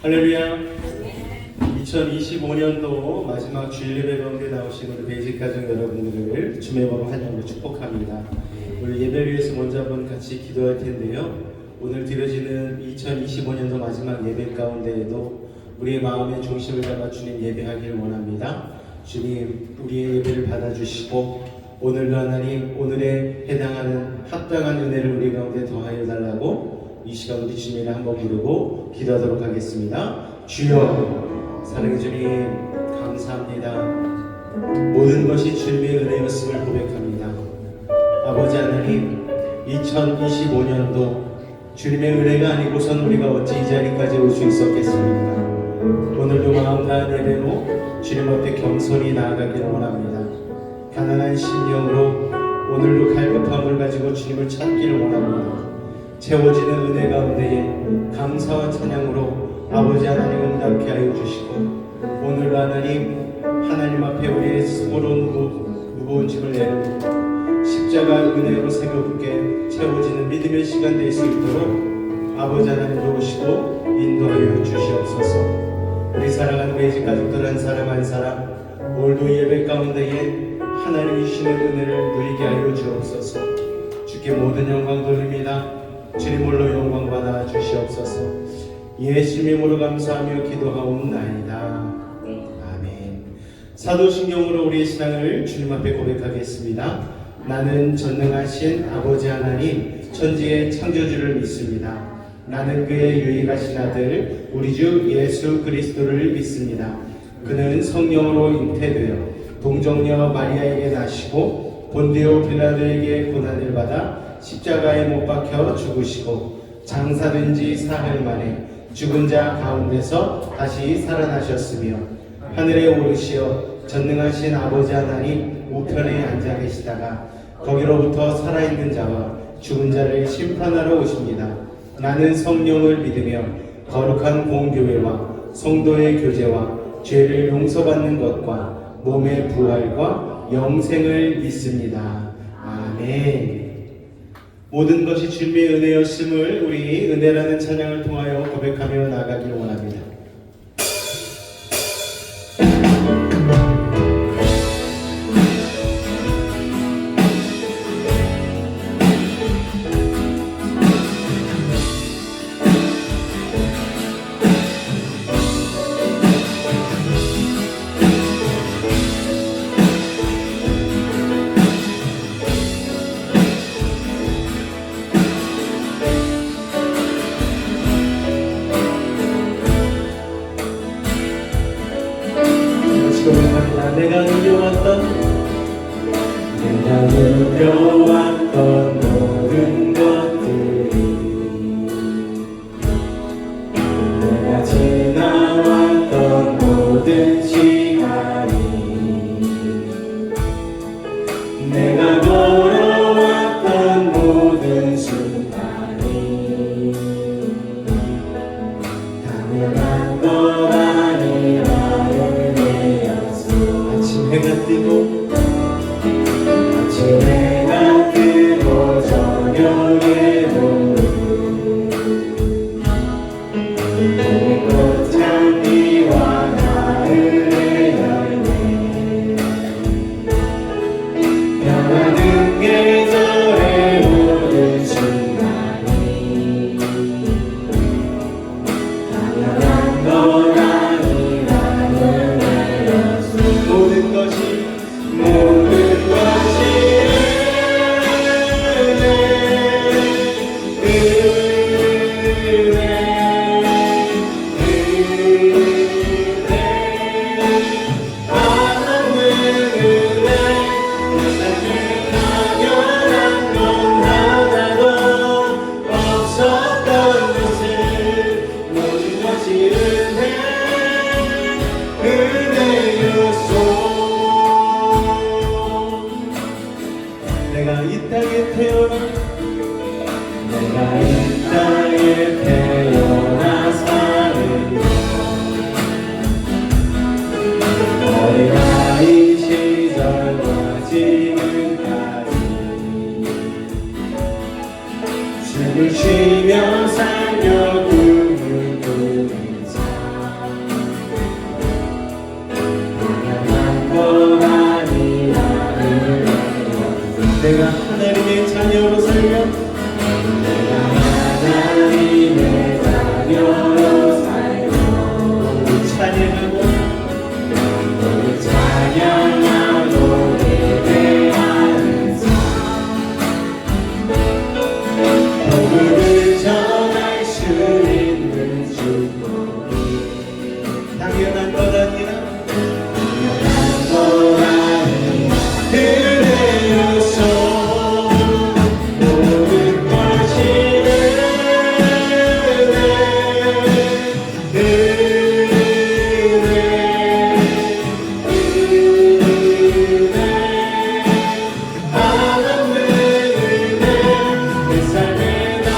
할렐루야. 2025년도 마지막 주일 예배 가운데 나오신 우리 베이직 가정 여러분들을 주의 번호 환영으로 축복합니다. 오늘 예배를 위해서 먼저 한번 같이 기도할 텐데요. 오늘 드려지는 2025년도 마지막 예배 가운데에도 우리의 마음의 중심을 잡아 주님 예배하기를 원합니다. 주님, 우리의 예배를 받아주시고 오늘도 하나님, 오늘에 해당하는 합당한 은혜를 우리 가운데 더하여 달라고 이 시간 우리 주님을 한번 부르고 기도하도록 하겠습니다. 주여, 사랑의 주님 감사합니다. 모든 것이 주님의 은혜였음을 고백합니다. 아버지 하나님, 2025년도 주님의 은혜가 아니고선 우리가 어찌 이 자리까지 올 수 있었겠습니까? 오늘도 마음 다한 예배로 주님 앞에 겸손히 나아가기를 원합니다. 가난한 심령으로 오늘도 갈급함을 가지고 주님을 찾기를 원합니다. 채워지는 은혜 가운데에 감사와 찬양으로 아버지 하나님 응답케 하여 주시고 오늘도 하나님 앞에 우리의 수고로운 무거운 짐을 내려놓고 십자가 은혜로 새롭게 채워지는 믿음의 시간 될 수 있도록 아버지 하나님 도우시고 인도하여 주시옵소서. 우리 사랑하는 베이직 가족들 한 사람 한 사람 오늘도 예배 가운데에 하나님이 주시는 은혜를 누리게 하여 주옵소서. 주께 모든 영광 돌립니다. 주님 홀로 영광 받아 주시옵소서. 예수님 이름으로 감사하며 기도하옵나이다. 아멘. 사도신경으로 우리의 신앙을 주님 앞에 고백하겠습니다. 나는 전능하신 아버지 하나님 천지의 창조주를 믿습니다. 나는 그의 유일하신 아들 우리 주 예수 그리스도를 믿습니다. 그는 성령으로 잉태되어 동정녀 마리아에게 나시고 본디오 빌라도에게 고난을 받아 십자가에 못 박혀 죽으시고 장사된 지 사흘 만에 죽은 자 가운데서 다시 살아나셨으며 하늘에 오르시어 전능하신 아버지 하나님 우편에 앉아 계시다가 거기로부터 살아있는 자와 죽은 자를 심판하러 오십니다. 나는 성령을 믿으며 거룩한 공교회와 성도의 교제와 죄를 용서받는 것과 몸의 부활과 영생을 믿습니다. 아멘. 모든 것이 주님의 은혜였음을 우리 은혜라는 찬양을 통하여 고백하며 나가길 원합니다. 내가 누려왔던 모든 것들이 내가 지나왔던 모든 시간이 내가 걸어왔던 모든 순간이 당연한 것 아니라 은혜였어. 아침 해가 뜨고 해가 뜨고 저녁에도 꽃향기와 가을의 열매 변하는 계절의 모든 순간이 당연한 건 아니라 은혜였어. 모든 것이 내가 이 땅에 태어나 사는 어린아이 시절과 지금까지 숨을 쉬며 살며 꿈을 꾸면서 당연한 건 아니라 내가 하나님의 자녀로 살며 하나님의 자녀로 살며 우리 찬양하고 예배하는 삶 복음을 전할 수 있는 축복이 당연한 것 아니라 내 삶에 나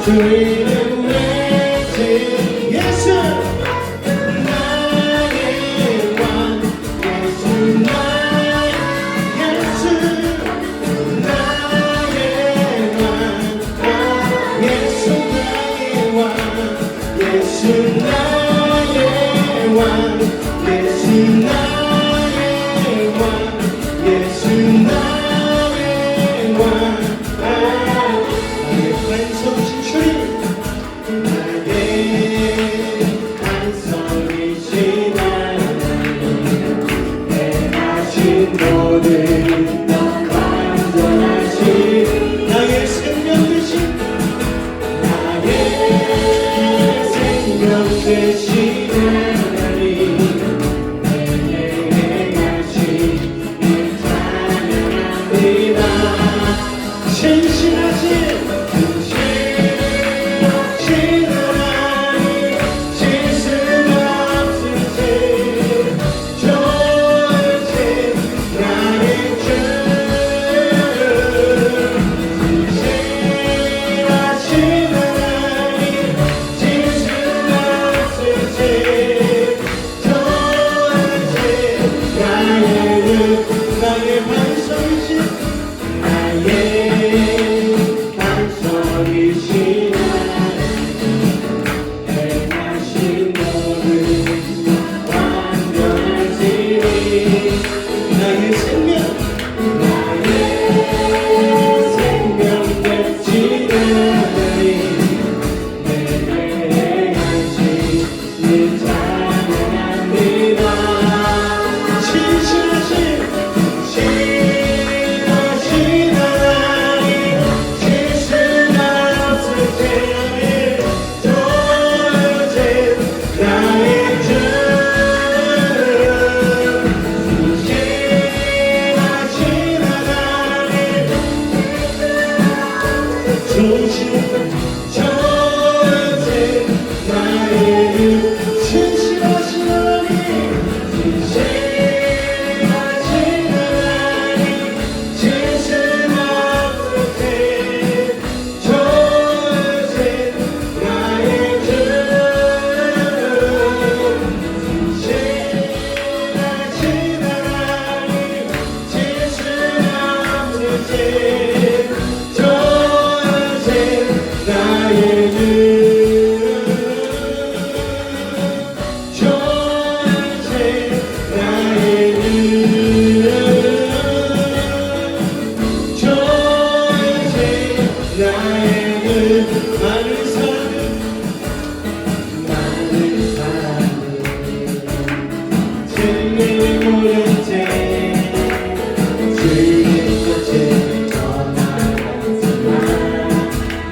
주의는 외치 예수 나의 왕 예수 나의 예수 나의 왕 예수 나의 왕 예수 나의 왕 예수 나의 왕 예수 나의 왕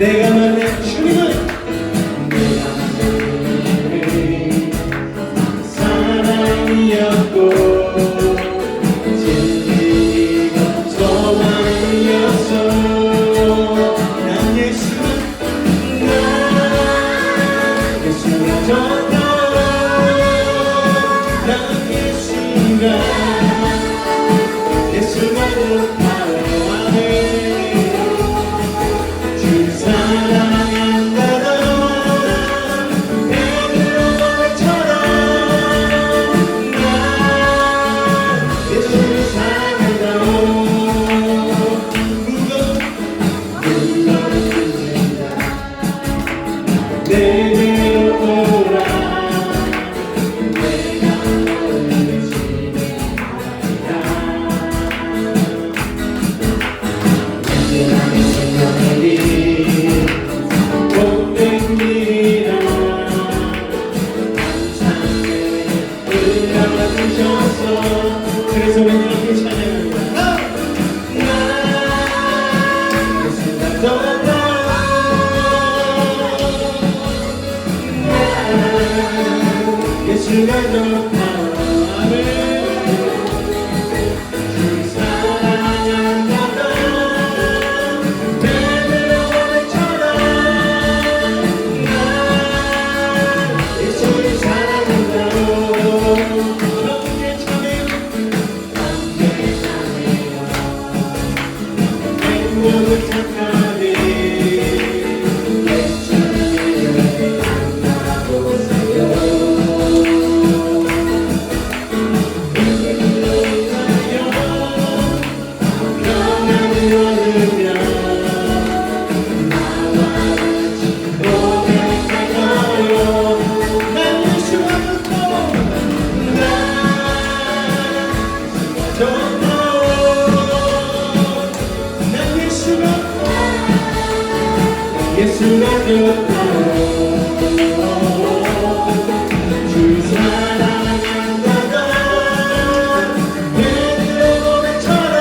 내가 만난 주님은 내게로 돌아 내가 너를 지내리라 나의 생명이 복된 길이라 감사의 은혜를 주셔서 그래서 우리 이렇게 찬양합니다. 예수가 좋다 예수가 좋다 아멘 주 사랑한다던 베드로 고백처럼 나 예수를 사랑한다고 함께 참여요 행복을 착하게 예수님을 만나보세요 평안을 얻으며 나와 같이 고백할까요 난 예수가 좋고 난 좋고 난 예수가 좋다 주 사랑한다던 베드로 고백처럼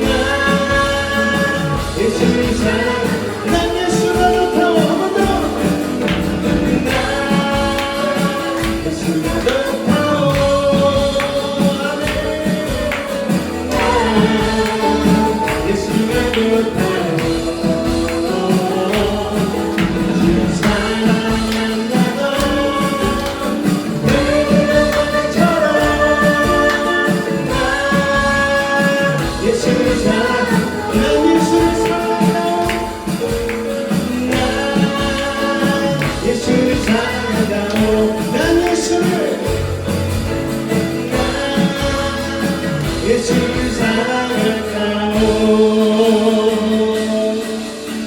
난 예수를 사랑 난 예수가 좋다 한번더 난 예수가 좋다 아멘 난 예수가 좋다 주 사랑한다던 베드로 고백처럼 난 예수를 사랑 난 예수를 사랑한다 난 예수를 사랑한다고 난 예수를 사랑한다고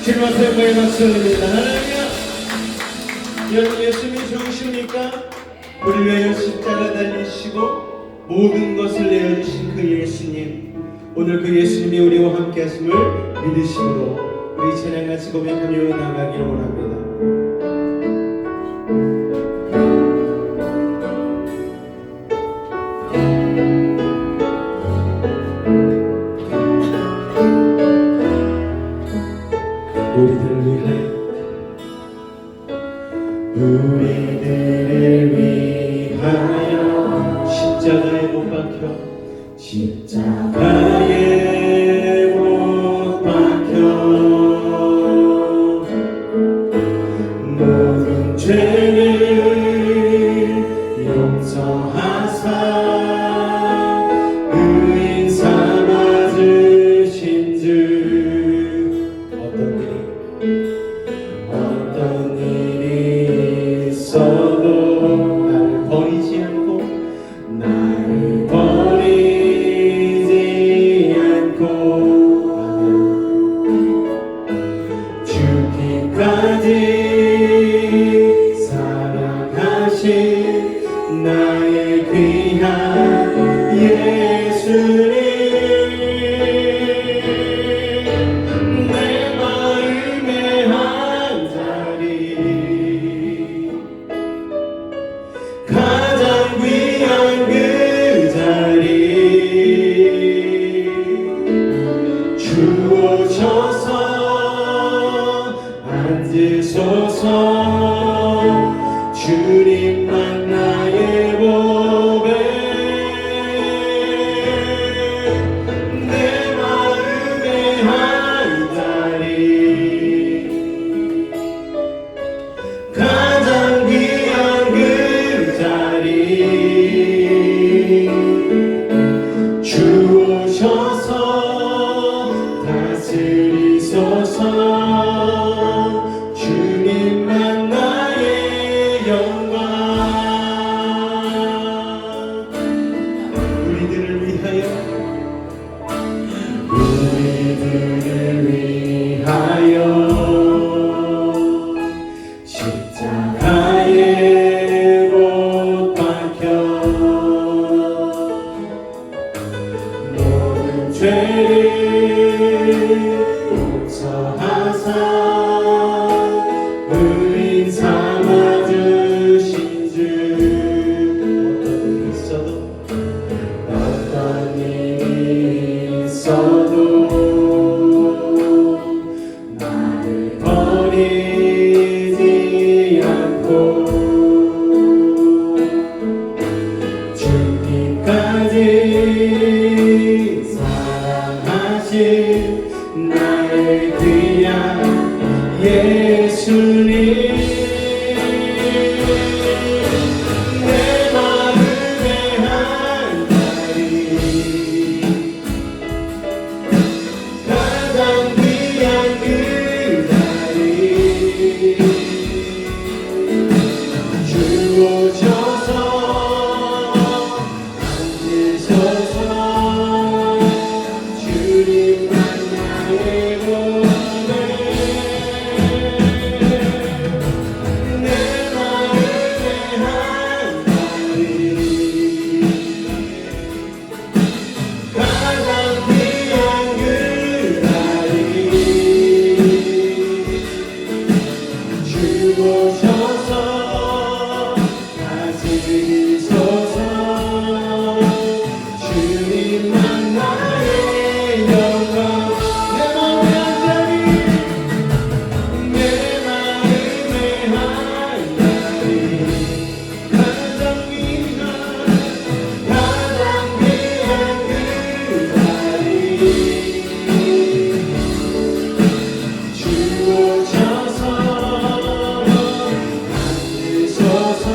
주님 앞에 고의 박수 올립니다. 할렐루야. 여러분 예수님이 좋으십니까? 우리 위하여 십자가 달리시고 모든 것을 내어주신 그 예수님 오늘 그 예수님이 우리와 함께 하심을 믿으심으로 우리 찬양같이 고백하며 나가기를 원합니다. 우리들을 위하여 십자가에 못 박혀 십자가에 못 박혀 모든 죄를 용서하사 의인 삼아주신 주 어떤 일이 있어도 나를 버리지 않고 나를 버리지 않고 죽기까지 사랑하신 나의 귀한 예수님 내 마음의 한 자리 가장 귀한 그 자리 주오셔서 앉으소서 주님만 나의 보배 내 마음의 한 자리 가장 귀한 그 자리 주오셔서 다스리소서 주님만 나 예수님 내 마음에 한 자리 가장 귀한 그 자리 주오셔서 앉으셔서 주님만 나의 보배 내 마음에 한 자리 가장 귀한 그 자리 주오셔서 다스리소서 주님만 나의 영광 내 마음에 한 자리 내 마음에 한 자리 가장 귀한 그 자리 주오셔서 앉으셔서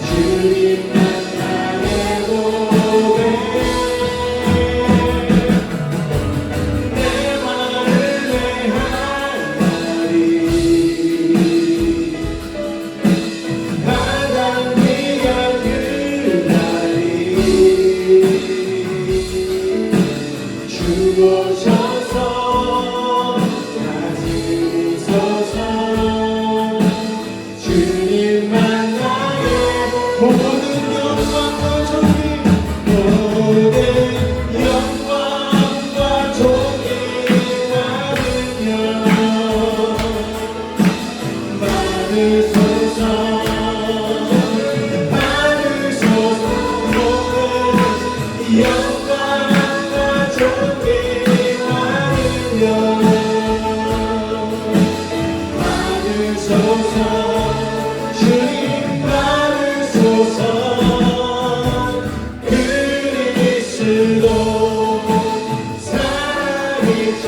주님만 나의 보배 내 마음에 한 자리 가장 귀한 그 자리 주오셔서 다스리소서 주님만 나의 모든 영광과 존귀 모든 영광과 존귀 받으소서 받으소서 모든 영광과 존귀 받으소서 주님 받으소서 그리스도 살아계신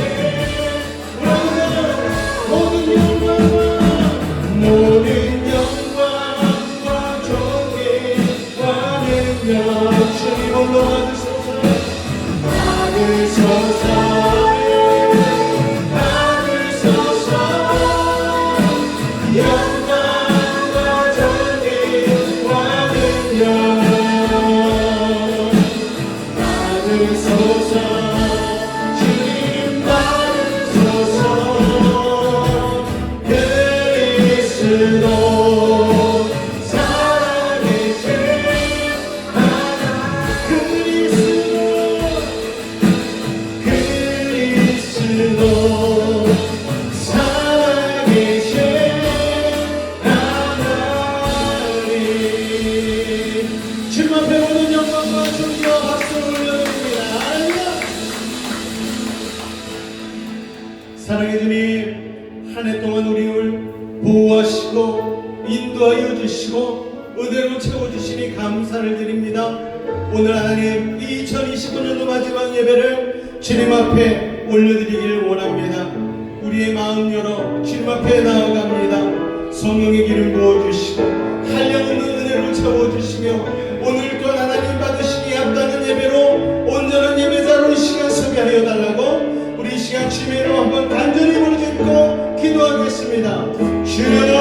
모든 영광과 존귀와 능력 주님 홀로 받으소서 영광과 존귀와 능력 받으소서 주님 받으소서 그리스도 살아계신 그리스도 살아계신 주님 앞에 모든 영광과 존귀와 박수를 올려드립니다. 할렐루야. 사랑의 주님, 한 해 동안 우리를 보호하시고 인도하여 주시고 은혜로 채워주시니 감사를 드립니다. 오늘 하나님 2025년도 마지막 예배를 주님 앞에 올려드리기를 원합니다. 우리의 마음 열어 주님 앞에 나아갑니다. 성령의 기름 부어주시고 한량없는 은혜로 채워주시며 오늘 또 하나님 받으시기 합당한 예배로 온전한 예배자로 이 시간 소개하여 달라고 우리 이 시간 주님으로 한번 간절히 부르짖고 기도하겠습니다. 주여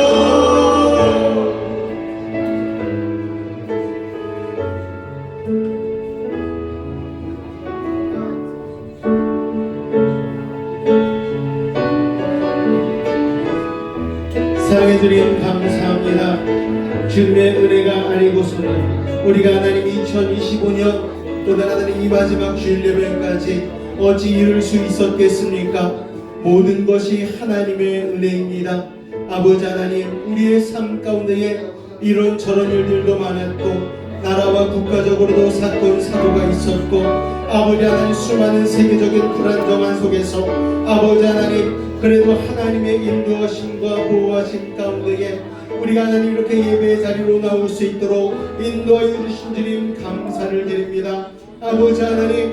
사랑해 주님 감사합니다. 주님의 은혜가 아니고서는 우리가 하나님 2025년 또 하나님 이 마지막 주일 예배까지 어찌 이룰 수 있었겠습니까? 모든 것이 하나님의 은혜입니다. 아버지 하나님, 우리의 삶 가운데에 이런저런 일들도 많았고 나라와 국가적으로도 사건 사고가 있었고 아버지 하나님 수많은 세계적인 불안정한 속에서 아버지 하나님 그래도 하나님의 인도하심과 보호하심 가운데에 우리가 하나님 이렇게 예배의 자리로 나올 수 있도록 인도하여 주신 주님 감사를 드립니다. 아버지 하나님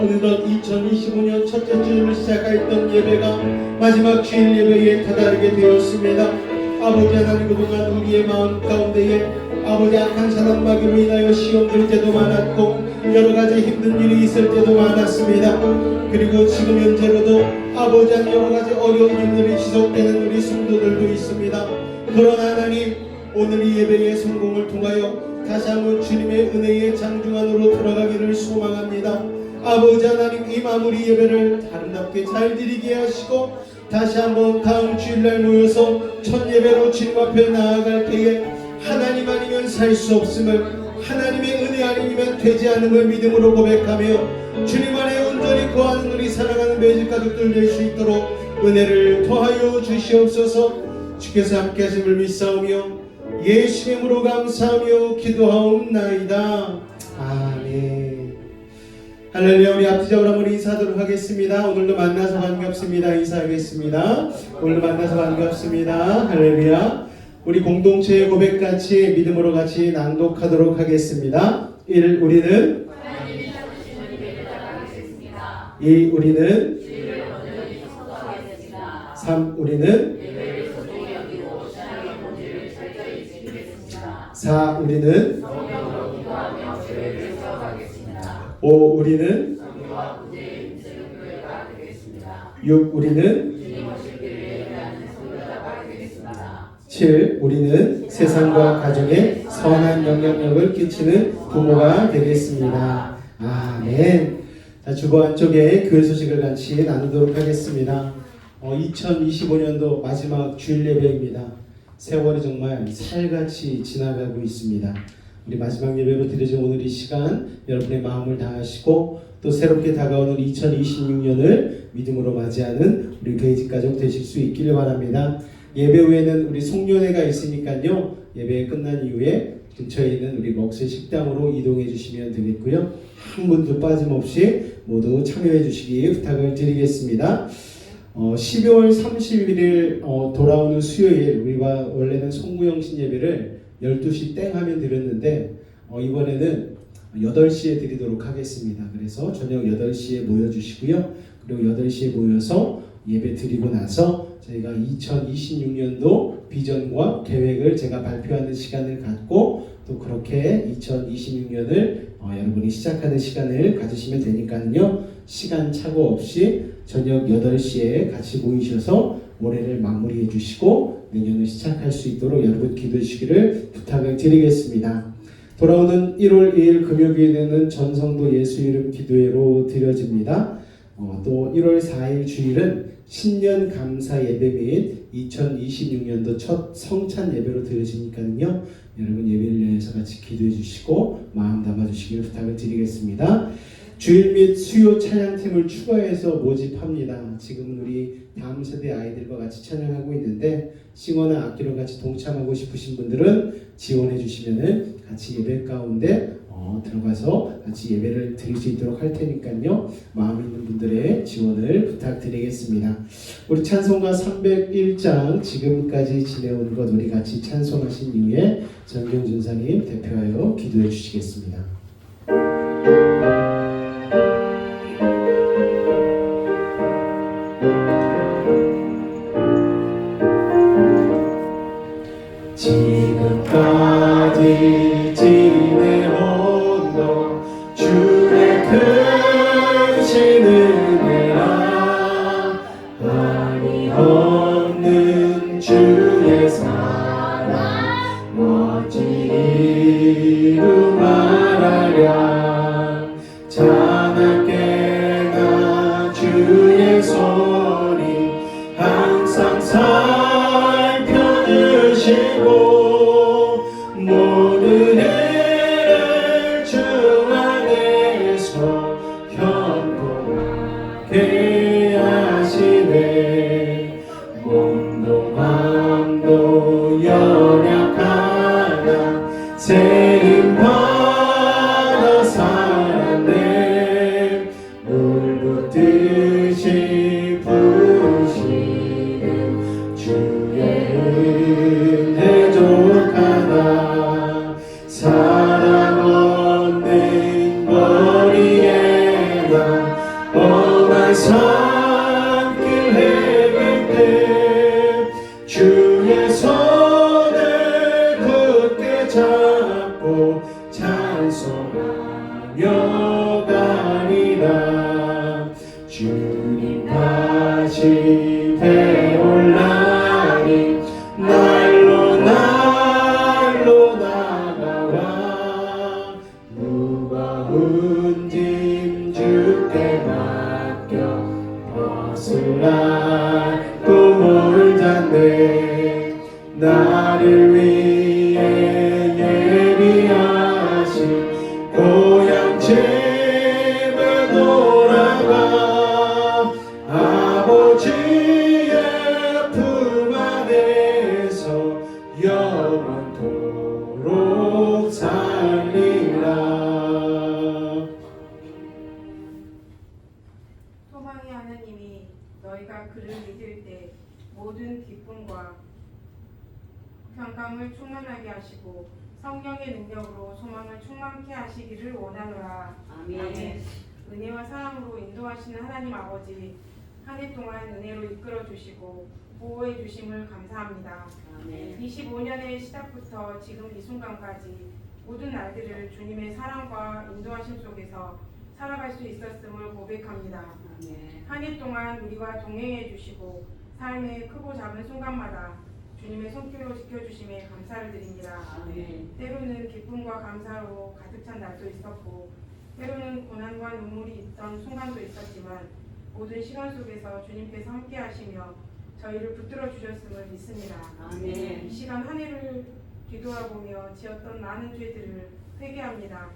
어느덧 2025년 첫째 주일을 시작하였던 예배가 마지막 주일 예배에 다다르게 되었습니다. 아버지 하나님, 그동안 우리의 마음 가운데에 아버지 악한 사람 마귀로 인하여 시험 들 때도 많았고 여러가지 힘든 일이 있을 때도 많았습니다. 그리고 지금 현재로도 아버지 한 여러가지 어려운 일들이 지속되는 우리 성도들도 있습니다. 그러나 하나님, 오늘 이 예배의 성공을 통하여 다시 한번 주님의 은혜의 장중 안으로 들어가기를 소망합니다. 아버지 하나님, 이 마무리 예배를 아름답게 잘 드리게 하시고 다시 한번 다음 주일날 모여서 첫 예배로 주님 앞에 나아갈 때에 하나님 아니면 살 수 없음을, 하나님의 은혜 아니면 되지 않음을 믿음으로 고백하며 주님 안에 온전히 거하는 우리 사랑하는 매직 가족들 될 수 있도록 은혜를 더하여 주시옵소서. 주께서 함께 하심을 믿사오며 예수의 이름으로 감사하며 기도하옵나이다. 아멘. 할렐루야. 우리 앞뒤적으로 한번 인사하도록 하겠습니다. 오늘도 만나서 반갑습니다. 인사하겠습니다. 오늘도 만나서 반갑습니다. 할렐루야. 우리 공동체의 고백같이 믿음으로 같이 낭독하도록 하겠습니다. 1. 우리는 2. 우리는 3. 우리는 4. 우리는 5. 우리는 6. 우리는 7. 우리는 세상과 가정에 선한 영향력을 끼치는 부모가 되겠습니다. 아멘. 자, 주보 안쪽에 그 소식을 같이 나누도록 하겠습니다. 2025년도 마지막 주일 예배입니다. 세월이 정말 살같이 지나가고 있습니다. 우리 마지막 예배로 드려진 오늘 이 시간 여러분의 마음을 다하시고 또 새롭게 다가오는 2026년을 믿음으로 맞이하는 우리 베이직 가족 되실 수 있기를 바랍니다. 예배 후에는 우리 송년회가 있으니까요. 예배 끝난 이후에 근처에 있는 우리 먹새 식당으로 이동해 주시면 되겠고요. 한 분도 빠짐없이 모두 참여해 주시기 부탁을 드리겠습니다. 12월 31일 돌아오는 수요일 우리가 원래는 송구영신 예배를 12시 땡 하면 드렸는데 이번에는 8시에 드리도록 하겠습니다. 그래서 저녁 8시에 모여주시고요. 그리고 8시에 모여서 예배 드리고 나서 저희가 2026년도 비전과 계획을 제가 발표하는 시간을 갖고 또 그렇게 2026년을 여러분이 시작하는 시간을 가지시면 되니까요. 시간 착오 없이 저녁 8시에 같이 모이셔서 올해를 마무리해 주시고 내년을 시작할 수 있도록 여러분 기도해 주시기를 부탁을 드리겠습니다. 돌아오는 1월 2일 금요일에는 전성도 예수 이름 기도회로 드려집니다. 또 1월 4일 주일은 신년 감사 예배 및 2026년도 첫 성찬 예배로 드려지니까요. 여러분 예배를 위해서 같이 기도해 주시고 마음 담아 주시기를 부탁을 드리겠습니다. 주일 및 수요 찬양팀을 추가해서 모집합니다. 지금은 우리 다음 세대 아이들과 같이 찬양하고 있는데 싱어나 악기로 같이 동참하고 싶으신 분들은 지원해 주시면은 같이 예배 가운데 들어가서 같이 예배를 드릴 수 있도록 할 테니까요. 마음 있는 분들의 지원을 부탁드리겠습니다. 우리 찬송가 301장 지금까지 지내온 것 우리 같이 찬송하신 이후에 정경준 사님 대표하여 기도해 주시겠습니다. 지금까지 지내온 것 주의 크신 은혜와 한이 없는 주의 사랑 멋진 이루 말하랴. 찬양께 나 주의 손이 항상 살펴주시고 모든 일을 주 안에서 현복하게 하시네. 몸도 마음도 주의 손을 굳게 잡고 찬송하며 가리라. 주님 다시 배올라니 날로 날로 나가와 무거운 짐 주께 맡겨 벗을 알고 몰잖네. 나를 위해 예비하신 고향 집에 돌아가 아버지의 품 안에서 영원토록 살리라. 소망의 하나님이 너희가 그를 믿을 때 모든 기쁨과 평강을 충만하게 하시고 성령의 능력으로 소망을 충만케 하시기를 원하노라. 아멘. 은혜와 사랑으로 인도하시는 하나님 아버지, 한 해 동안 은혜로 이끌어 주시고 보호해 주심을 감사합니다. 아멘. 25년의 시작부터 지금 이 순간까지 모든 날들을 주님의 사랑과 인도하심 속에서 살아갈 수 있었음을 고백합니다. 아멘. 한 해 동안 우리와 동행해 주시고 삶의 크고 작은 순간마다 주님의 손길로 지켜주심에 감사를 드립니다. 아멘. 때로는 기쁨과 감사로 가득 찬 날도 있었고 때로는 고난과 눈물이 있던 순간도 있었지만 모든 시간 속에서 주님께서 함께 하시며 저희를 붙들어 주셨음을 믿습니다. 아멘. 이 시간 한 해를 뒤돌아보며 지었던 많은 죄들을 회개합니다.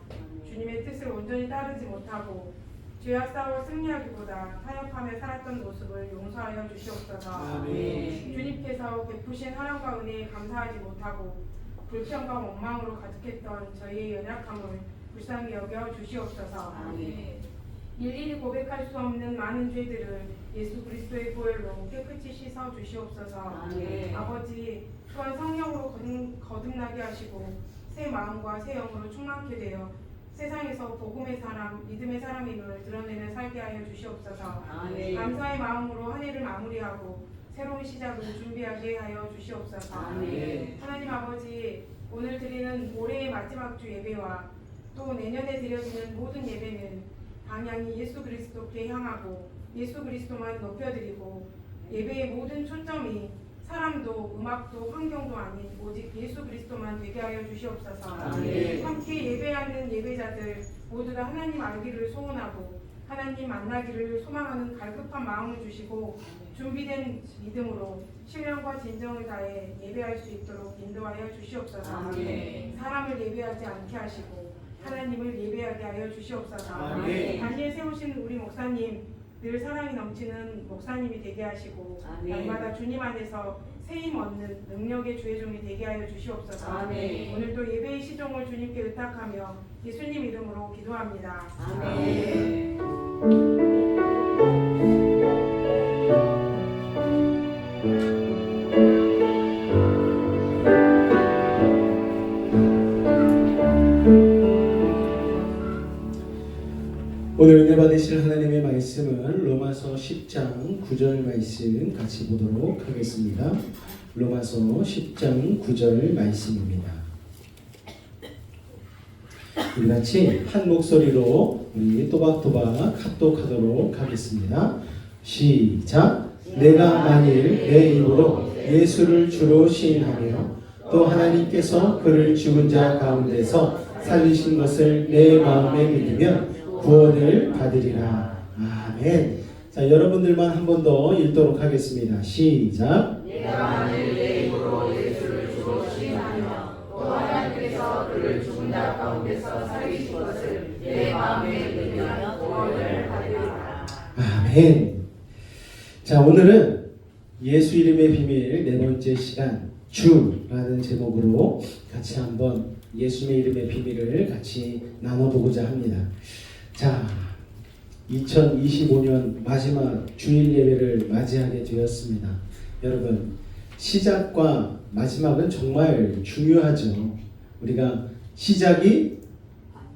주님의 뜻을 온전히 따르지 못하고 죄와 싸워 승리하기보다 타협하며 살았던 모습을 용서하여 주시옵소서. 아멘. 주님께서 베푸신 사랑과 은혜에 감사하지 못하고 불평과 원망으로 가득했던 저희의 연약함을 불쌍히 여겨 주시옵소서. 아멘. 일일이 고백할 수 없는 많은 죄들을 예수 그리스도의 보혈로 깨끗이 씻어 주시옵소서. 아멘. 아버지, 또한 성령으로 거듭나게 하시고 새 마음과 새 영으로 충만케 되어 세상에서 복음의 사람, 믿음의 사람임을 드러내며 살게 하여 주시옵소서. 아멘. 감사의 마음으로 한 해를 마무리하고 새로운 시작을 준비하게 하여 주시옵소서. 아멘. 하나님 아버지, 오늘 드리는 올해의 마지막 주 예배와 또 내년에 드려지는 모든 예배는 방향이 예수 그리스도께 향하고 예수 그리스도만 높여드리고 예배의 모든 초점이 사람도 음악도 환경도 아닌 오직 예수 그리스도만 되게 하여 주시옵소서. 아멘. 함께 예배하는 예배자들 모두 다 하나님 알기를 소원하고 하나님 만나기를 소망하는 갈급한 마음을 주시고 준비된 믿음으로 신령과 진정을 다해 예배할 수 있도록 인도하여 주시옵소서. 아멘. 사람을 예배하지 않게 하시고 하나님을 예배하게 하여 주시옵소서. 아멘. 단위에 세우신 우리 목사님 늘 사랑이 넘치는 목사님이 되게 하시고 아멘. 날마다 주님 안에서 세임 얻는 능력의 주의 종이 되게 하여 주시옵소서. 아멘. 오늘도 예배의 시종을 주님께 의탁하며 예수님 이름으로 기도합니다. 아멘. 오늘 은혜 받으실 하나님의 말씀은 로마서 10장 9절 말씀 같이 보도록 하겠습니다. 로마서 10장 9절 말씀입니다. 우리 같이 한 목소리로 우리 또박또박 합독하도록 하겠습니다. 시작. 내가 만일 내 입으로 예수를 주로 시인하며 또 하나님께서 그를 죽은 자 가운데서 살리신 것을 내 마음에 믿으면 구원을 받으리라. 아멘. 자, 여러분들만 한 번 더 읽도록 하겠습니다. 시작. 내가 만일 내 입으로 예수를 주로 시인하며 또 하나님께서 그를 죽은 자 가운데서 살리신 것을 내 마음에 믿으면 구원을 받으리라. 아멘. 자, 오늘은 예수 이름의 비밀 네 번째 시간 주라는 제목으로 같이 한번 예수의 이름의 비밀을 같이 나눠보고자 합니다. 자, 2025년 마지막 주일 예배를 맞이하게 되었습니다. 여러분, 시작과 마지막은 정말 중요하죠. 우리가 시작이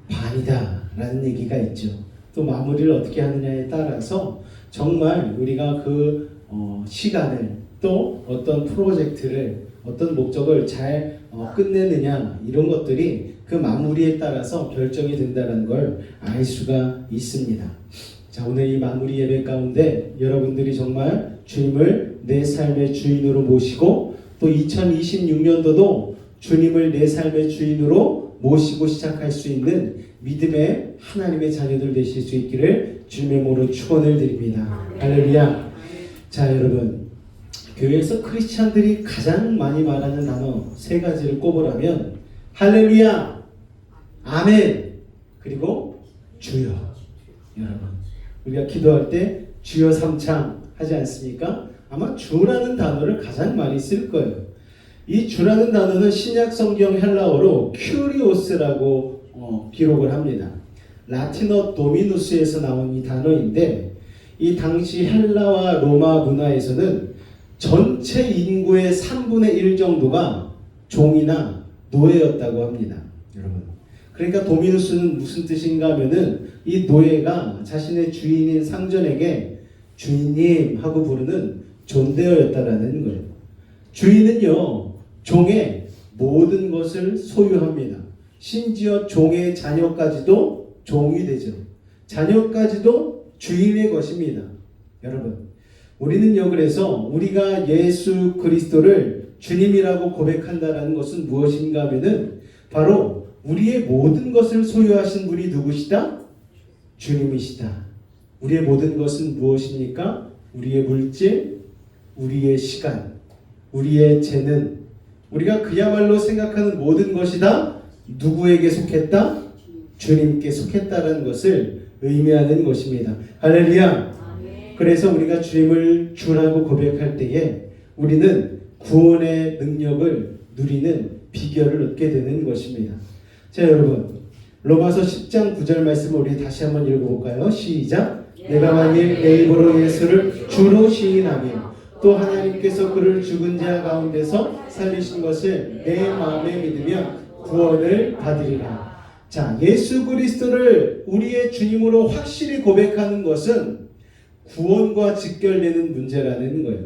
반이다 라는 얘기가 있죠. 또 마무리를 어떻게 하느냐에 따라서 정말 우리가 그 시간을 또 어떤 프로젝트를 어떤 목적을 잘 끝내느냐 이런 것들이 그 마무리에 따라서 결정이 된다는 걸 알 수가 있습니다. 자, 오늘 이 마무리 예배 가운데 여러분들이 정말 주님을 내 삶의 주인으로 모시고 또 2026년도도 주님을 내 삶의 주인으로 모시고 시작할 수 있는 믿음의 하나님의 자녀들 되실 수 있기를 주님의 이름으로 축원을 드립니다. 할렐루야. 자, 여러분, 교회에서 크리스찬들이 가장 많이 말하는 단어 세 가지를 꼽으라면 할렐루야, 아멘, 그리고 주여. 여러분, 우리가 기도할 때 주여 삼창 하지 않습니까? 아마 주라는 단어를 가장 많이 쓸 거예요. 이 주라는 단어는 신약 성경 헬라어로 큐리오스라고 기록을 합니다. 라틴어 도미누스에서 나온 이 단어인데 이 당시 헬라와 로마 문화에서는 전체 인구의 3분의 1 정도가 종이나 노예였다고 합니다. 여러분, 그러니까 도미누스는 무슨 뜻인가 하면은 이 노예가 자신의 주인인 상전에게 주인님 하고 부르는 존대어였다라는 거예요. 주인은요, 종의 모든 것을 소유합니다. 심지어 종의 자녀까지도 종이 되죠. 자녀까지도 주인의 것입니다. 여러분, 우리는요, 그래서 우리가 예수 그리스도를 주님이라고 고백한다라는 것은 무엇인가 하면은 바로 우리의 모든 것을 소유하신 분이 누구시다? 주님이시다. 우리의 모든 것은 무엇입니까? 우리의 물질, 우리의 시간, 우리의 재능, 우리가 그야말로 생각하는 모든 것이 다 누구에게 속했다? 주님께 속했다는 것을 의미하는 것입니다. 할렐루야. 그래서 우리가 주님을 주라고 고백할 때에 우리는 구원의 능력을 누리는 비결을 얻게 되는 것입니다. 자, 여러분, 로마서 10장 9절 말씀을 우리 다시 한번 읽어볼까요? 시작. 내가 만일 내 입으로 예수를 주로 시인하며 또 하나님께서 그를 죽은 자 가운데서 살리신 것을 내 마음에 믿으면 구원을 받으리라. 자, 예수 그리스도를 우리의 주님으로 확실히 고백하는 것은 구원과 직결되는 문제라는 거예요.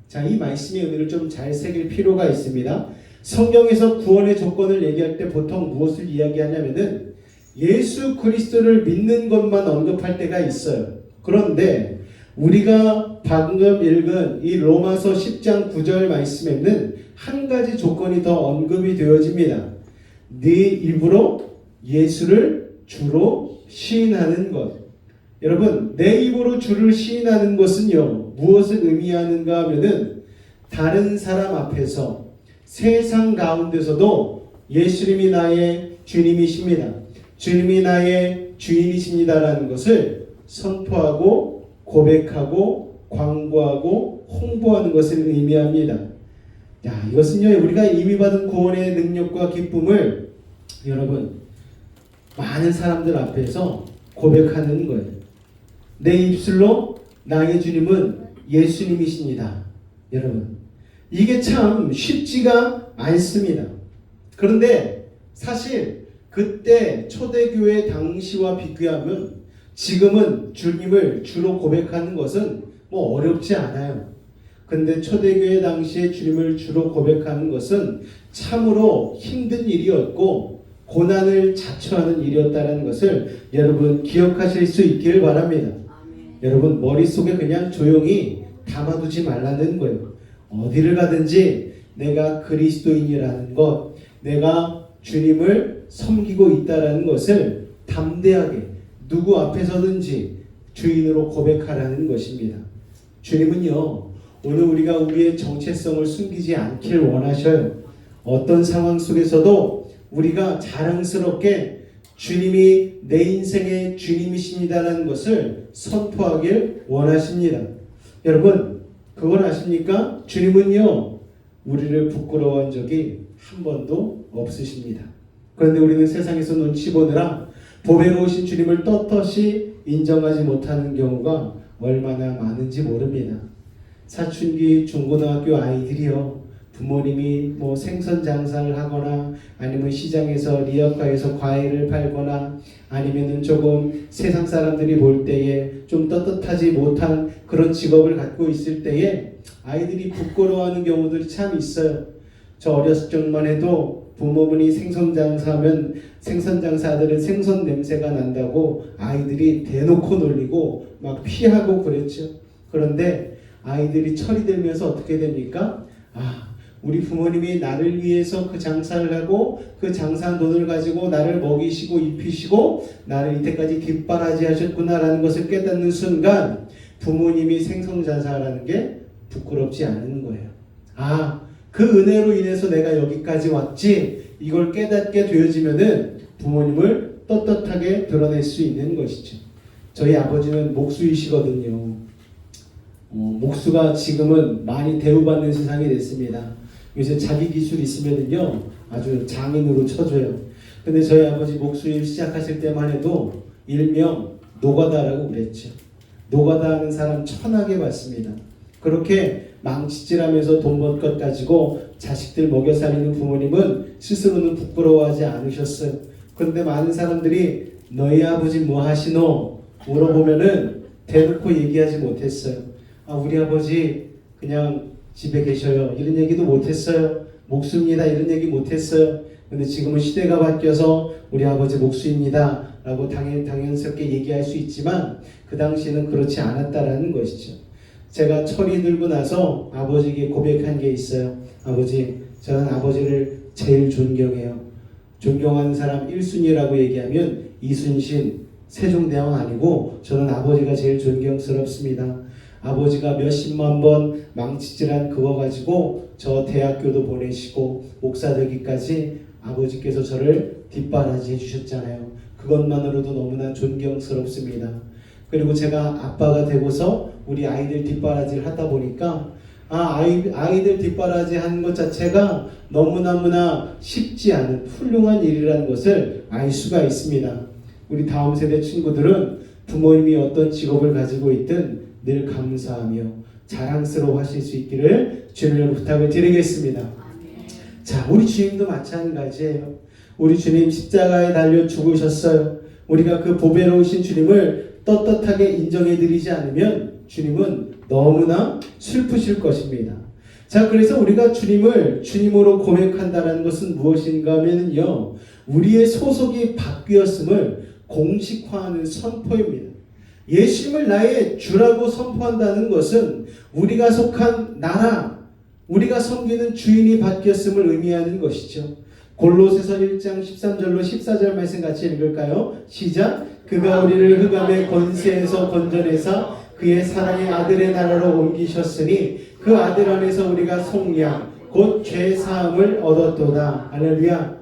자, 이 말씀의 의미를 좀 잘 새길 필요가 있습니다. 성경에서 구원의 조건을 얘기할 때 보통 무엇을 이야기하냐면은 예수 그리스도를 믿는 것만 언급할 때가 있어요. 그런데 우리가 방금 읽은 이 로마서 10장 9절 말씀에는 한 가지 조건이 더 언급이 되어집니다. 네 입으로 예수를 주로 시인하는 것. 여러분, 내 입으로 주를 시인하는 것은요, 무엇을 의미하는가 하면은 다른 사람 앞에서 세상 가운데서도 예수님이 나의 주님이십니다. 주님이 나의 주인이십니다라는 것을 선포하고 고백하고 광고하고 홍보하는 것을 의미합니다. 야, 이것은요, 우리가 이미 받은 구원의 능력과 기쁨을 여러분 많은 사람들 앞에서 고백하는 거예요. 내 입술로 나의 주님은 예수님이십니다. 여러분, 이게 참 쉽지가 않습니다. 그런데 사실 그때 초대교회 당시와 비교하면 지금은 주님을 주로 고백하는 것은 뭐 어렵지 않아요. 근데 초대교회 당시에 주님을 주로 고백하는 것은 참으로 힘든 일이었고 고난을 자초하는 일이었다는 것을 여러분 기억하실 수 있기를 바랍니다. 여러분, 머릿속에 그냥 조용히 담아두지 말라는 거예요. 어디를 가든지 내가 그리스도인이라는 것, 내가 주님을 섬기고 있다는 것을 담대하게 누구 앞에서든지 주인으로 고백하라는 것입니다. 주님은요, 오늘 우리가 우리의 정체성을 숨기지 않길 원하셔요. 어떤 상황 속에서도 우리가 자랑스럽게 주님이 내 인생의 주님이십니다라는 것을 선포하길 원하십니다. 여러분, 그걸 아십니까? 주님은요, 우리를 부끄러워한 적이 한 번도 없으십니다. 그런데 우리는 세상에서 눈치 보느라 보배로우신 주님을 떳떳이 인정하지 못하는 경우가 얼마나 많은지 모릅니다. 사춘기 중고등학교 아이들이요, 부모님이 뭐 생선 장사를 하거나 아니면 시장에서 리어카에서 과일을 팔거나 아니면은 조금 세상 사람들이 볼 때에 좀 떳떳하지 못한 그런 직업을 갖고 있을 때에 아이들이 부끄러워하는 경우들이 참 있어요. 저 어렸을 적만 해도 부모분이 생선장사하면 생선장사들은 생선 냄새가 난다고 아이들이 대놓고 놀리고 막 피하고 그랬죠. 그런데 아이들이 철이 들면서 어떻게 됩니까? 우리 부모님이 나를 위해서 그 장사를 하고 그 장사한 돈을 가지고 나를 먹이시고 입히시고 나를 이때까지 뒷바라지 하셨구나라는 것을 깨닫는 순간 부모님이 생선장사라는 게 부끄럽지 않은 거예요. 그 은혜로 인해서 내가 여기까지 왔지, 이걸 깨닫게 되어지면은 부모님을 떳떳하게 드러낼 수 있는 것이죠. 저희 아버지는 목수이시거든요. 목수가 지금은 많이 대우받는 세상이 됐습니다. 요새 자기 기술 있으면은요 아주 장인으로 쳐줘요. 근데 저희 아버지 목수일 시작하실 때만 해도 일명 노가다라고 그랬죠. 노가다 하는 사람 천하게 봤습니다. 그렇게 망치질하면서 돈 번 것 가지고 자식들 먹여 살리는 부모님은 스스로는 부끄러워하지 않으셨어요. 그런데 많은 사람들이 너희 아버지 뭐 하시노? 물어보면은 대놓고 얘기하지 못했어요. 우리 아버지 그냥 집에 계셔요. 이런 얘기도 못했어요. 목수입니다. 이런 얘기 못했어요. 근데 지금은 시대가 바뀌어서 우리 아버지 목수입니다 라고 당연스럽게 얘기할 수 있지만 그 당시에는 그렇지 않았다라는 것이죠. 제가 철이 들고 나서 아버지에게 고백한 게 있어요. 아버지, 저는 아버지를 제일 존경해요. 존경하는 사람 1순위라고 얘기하면 이순신, 세종대왕 아니고 저는 아버지가 제일 존경스럽습니다. 아버지가 몇십만 번 망치질한 그거 가지고 저 대학교도 보내시고 목사 되기까지 아버지께서 저를 뒷바라지 해주셨잖아요. 그것만으로도 너무나 존경스럽습니다. 그리고 제가 아빠가 되고서 우리 아이들 뒷바라지를 하다 보니까 아이들 뒷바라지 하는 것 자체가 너무나 쉽지 않은 훌륭한 일이라는 것을 알 수가 있습니다. 우리 다음 세대 친구들은 부모님이 어떤 직업을 가지고 있든 늘 감사하며 자랑스러워 하실 수 있기를 주님으로 부탁을 드리겠습니다. 자, 우리 주님도 마찬가지예요. 우리 주님 십자가에 달려 죽으셨어요. 우리가 그 보배로우신 주님을 떳떳하게 인정해 드리지 않으면 주님은 너무나 슬프실 것입니다. 자, 그래서 우리가 주님을 주님으로 고백한다는 것은 무엇인가 하면요, 우리의 소속이 바뀌었음을 공식화하는 선포입니다. 예수님을 나의 주라고 선포한다는 것은 우리가 속한 나라, 우리가 섬기는 주인이 바뀌었음을 의미하는 것이죠. 골로새서 1장 13절로 14절 말씀 같이 읽을까요? 시작. 그가 우리를 흑암의 권세에서 건져내사 그의 사랑의 아들의 나라로 옮기셨으니 그 아들 안에서 우리가 속량 곧 죄사함을 얻었도다. 할렐루야.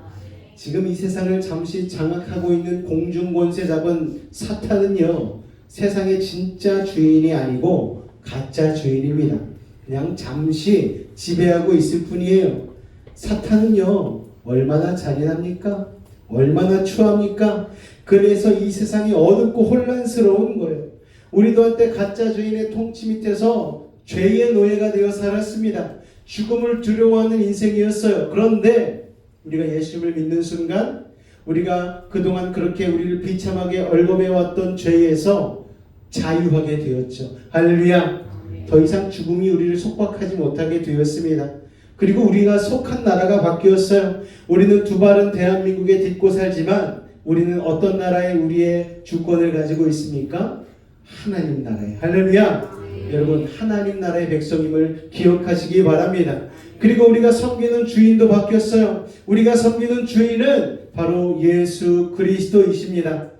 지금 이 세상을 잠시 장악하고 있는 공중권세 잡은 사탄은요, 세상의 진짜 주인이 아니고 가짜 주인입니다. 그냥 잠시 지배하고 있을 뿐이에요. 사탄은요, 얼마나 잔인합니까? 얼마나 추합니까? 그래서 이 세상이 어둡고 혼란스러운 거예요. 우리도 한때 가짜 주인의 통치 밑에서 죄의 노예가 되어 살았습니다. 죽음을 두려워하는 인생이었어요. 그런데 우리가 예수님을 믿는 순간 우리가 그동안 그렇게 우리를 비참하게 얽어매왔던 죄에서 자유하게 되었죠. 할렐루야. 더 이상 죽음이 우리를 속박하지 못하게 되었습니다. 그리고 우리가 속한 나라가 바뀌었어요. 우리는 두 발은 대한민국에 딛고 살지만 우리는 어떤 나라에 우리의 주권을 가지고 있습니까? 하나님 나라에. 할렐루야. 여러분, 하나님 나라의 백성임을 기억하시기 바랍니다. 그리고 우리가 섬기는 주인도 바뀌었어요. 우리가 섬기는 주인은 바로 예수 그리스도이십니다.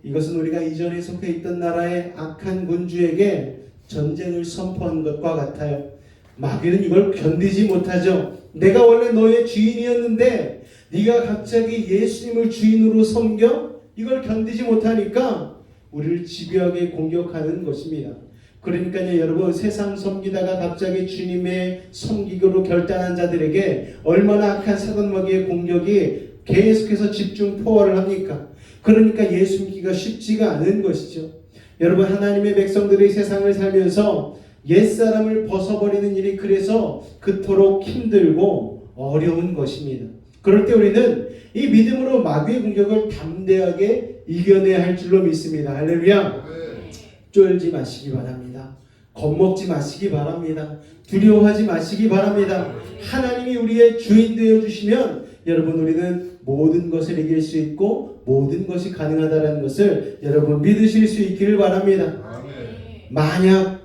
이것은 우리가 이전에 속해 있던 나라의 악한 군주에게 전쟁을 선포한 것과 같아요. 마귀는 이걸 견디지 못하죠. 내가 원래 너의 주인이었는데 네가 갑자기 예수님을 주인으로 섬겨? 이걸 견디지 못하니까 우리를 집요하게 공격하는 것입니다. 그러니까요, 여러분, 세상 섬기다가 갑자기 주님의 섬기기로 결단한 자들에게 얼마나 악한 사단마귀의 공격이 계속해서 집중 포화를 합니까? 그러니까 예수 믿기가 쉽지가 않은 것이죠. 여러분, 하나님의 백성들이 세상을 살면서 옛사람을 벗어버리는 일이 그래서 그토록 힘들고 어려운 것입니다. 그럴 때 우리는 이 믿음으로 마귀의 공격을 담대하게 이겨내야 할 줄로 믿습니다. 할렐루야. 쫄지 마시기 바랍니다. 겁먹지 마시기 바랍니다. 두려워하지 마시기 바랍니다. 하나님이 우리의 주인 되어 주시면 여러분 우리는 모든 것을 이길 수 있고 모든 것이 가능하다는 것을 여러분 믿으실 수 있기를 바랍니다. 만약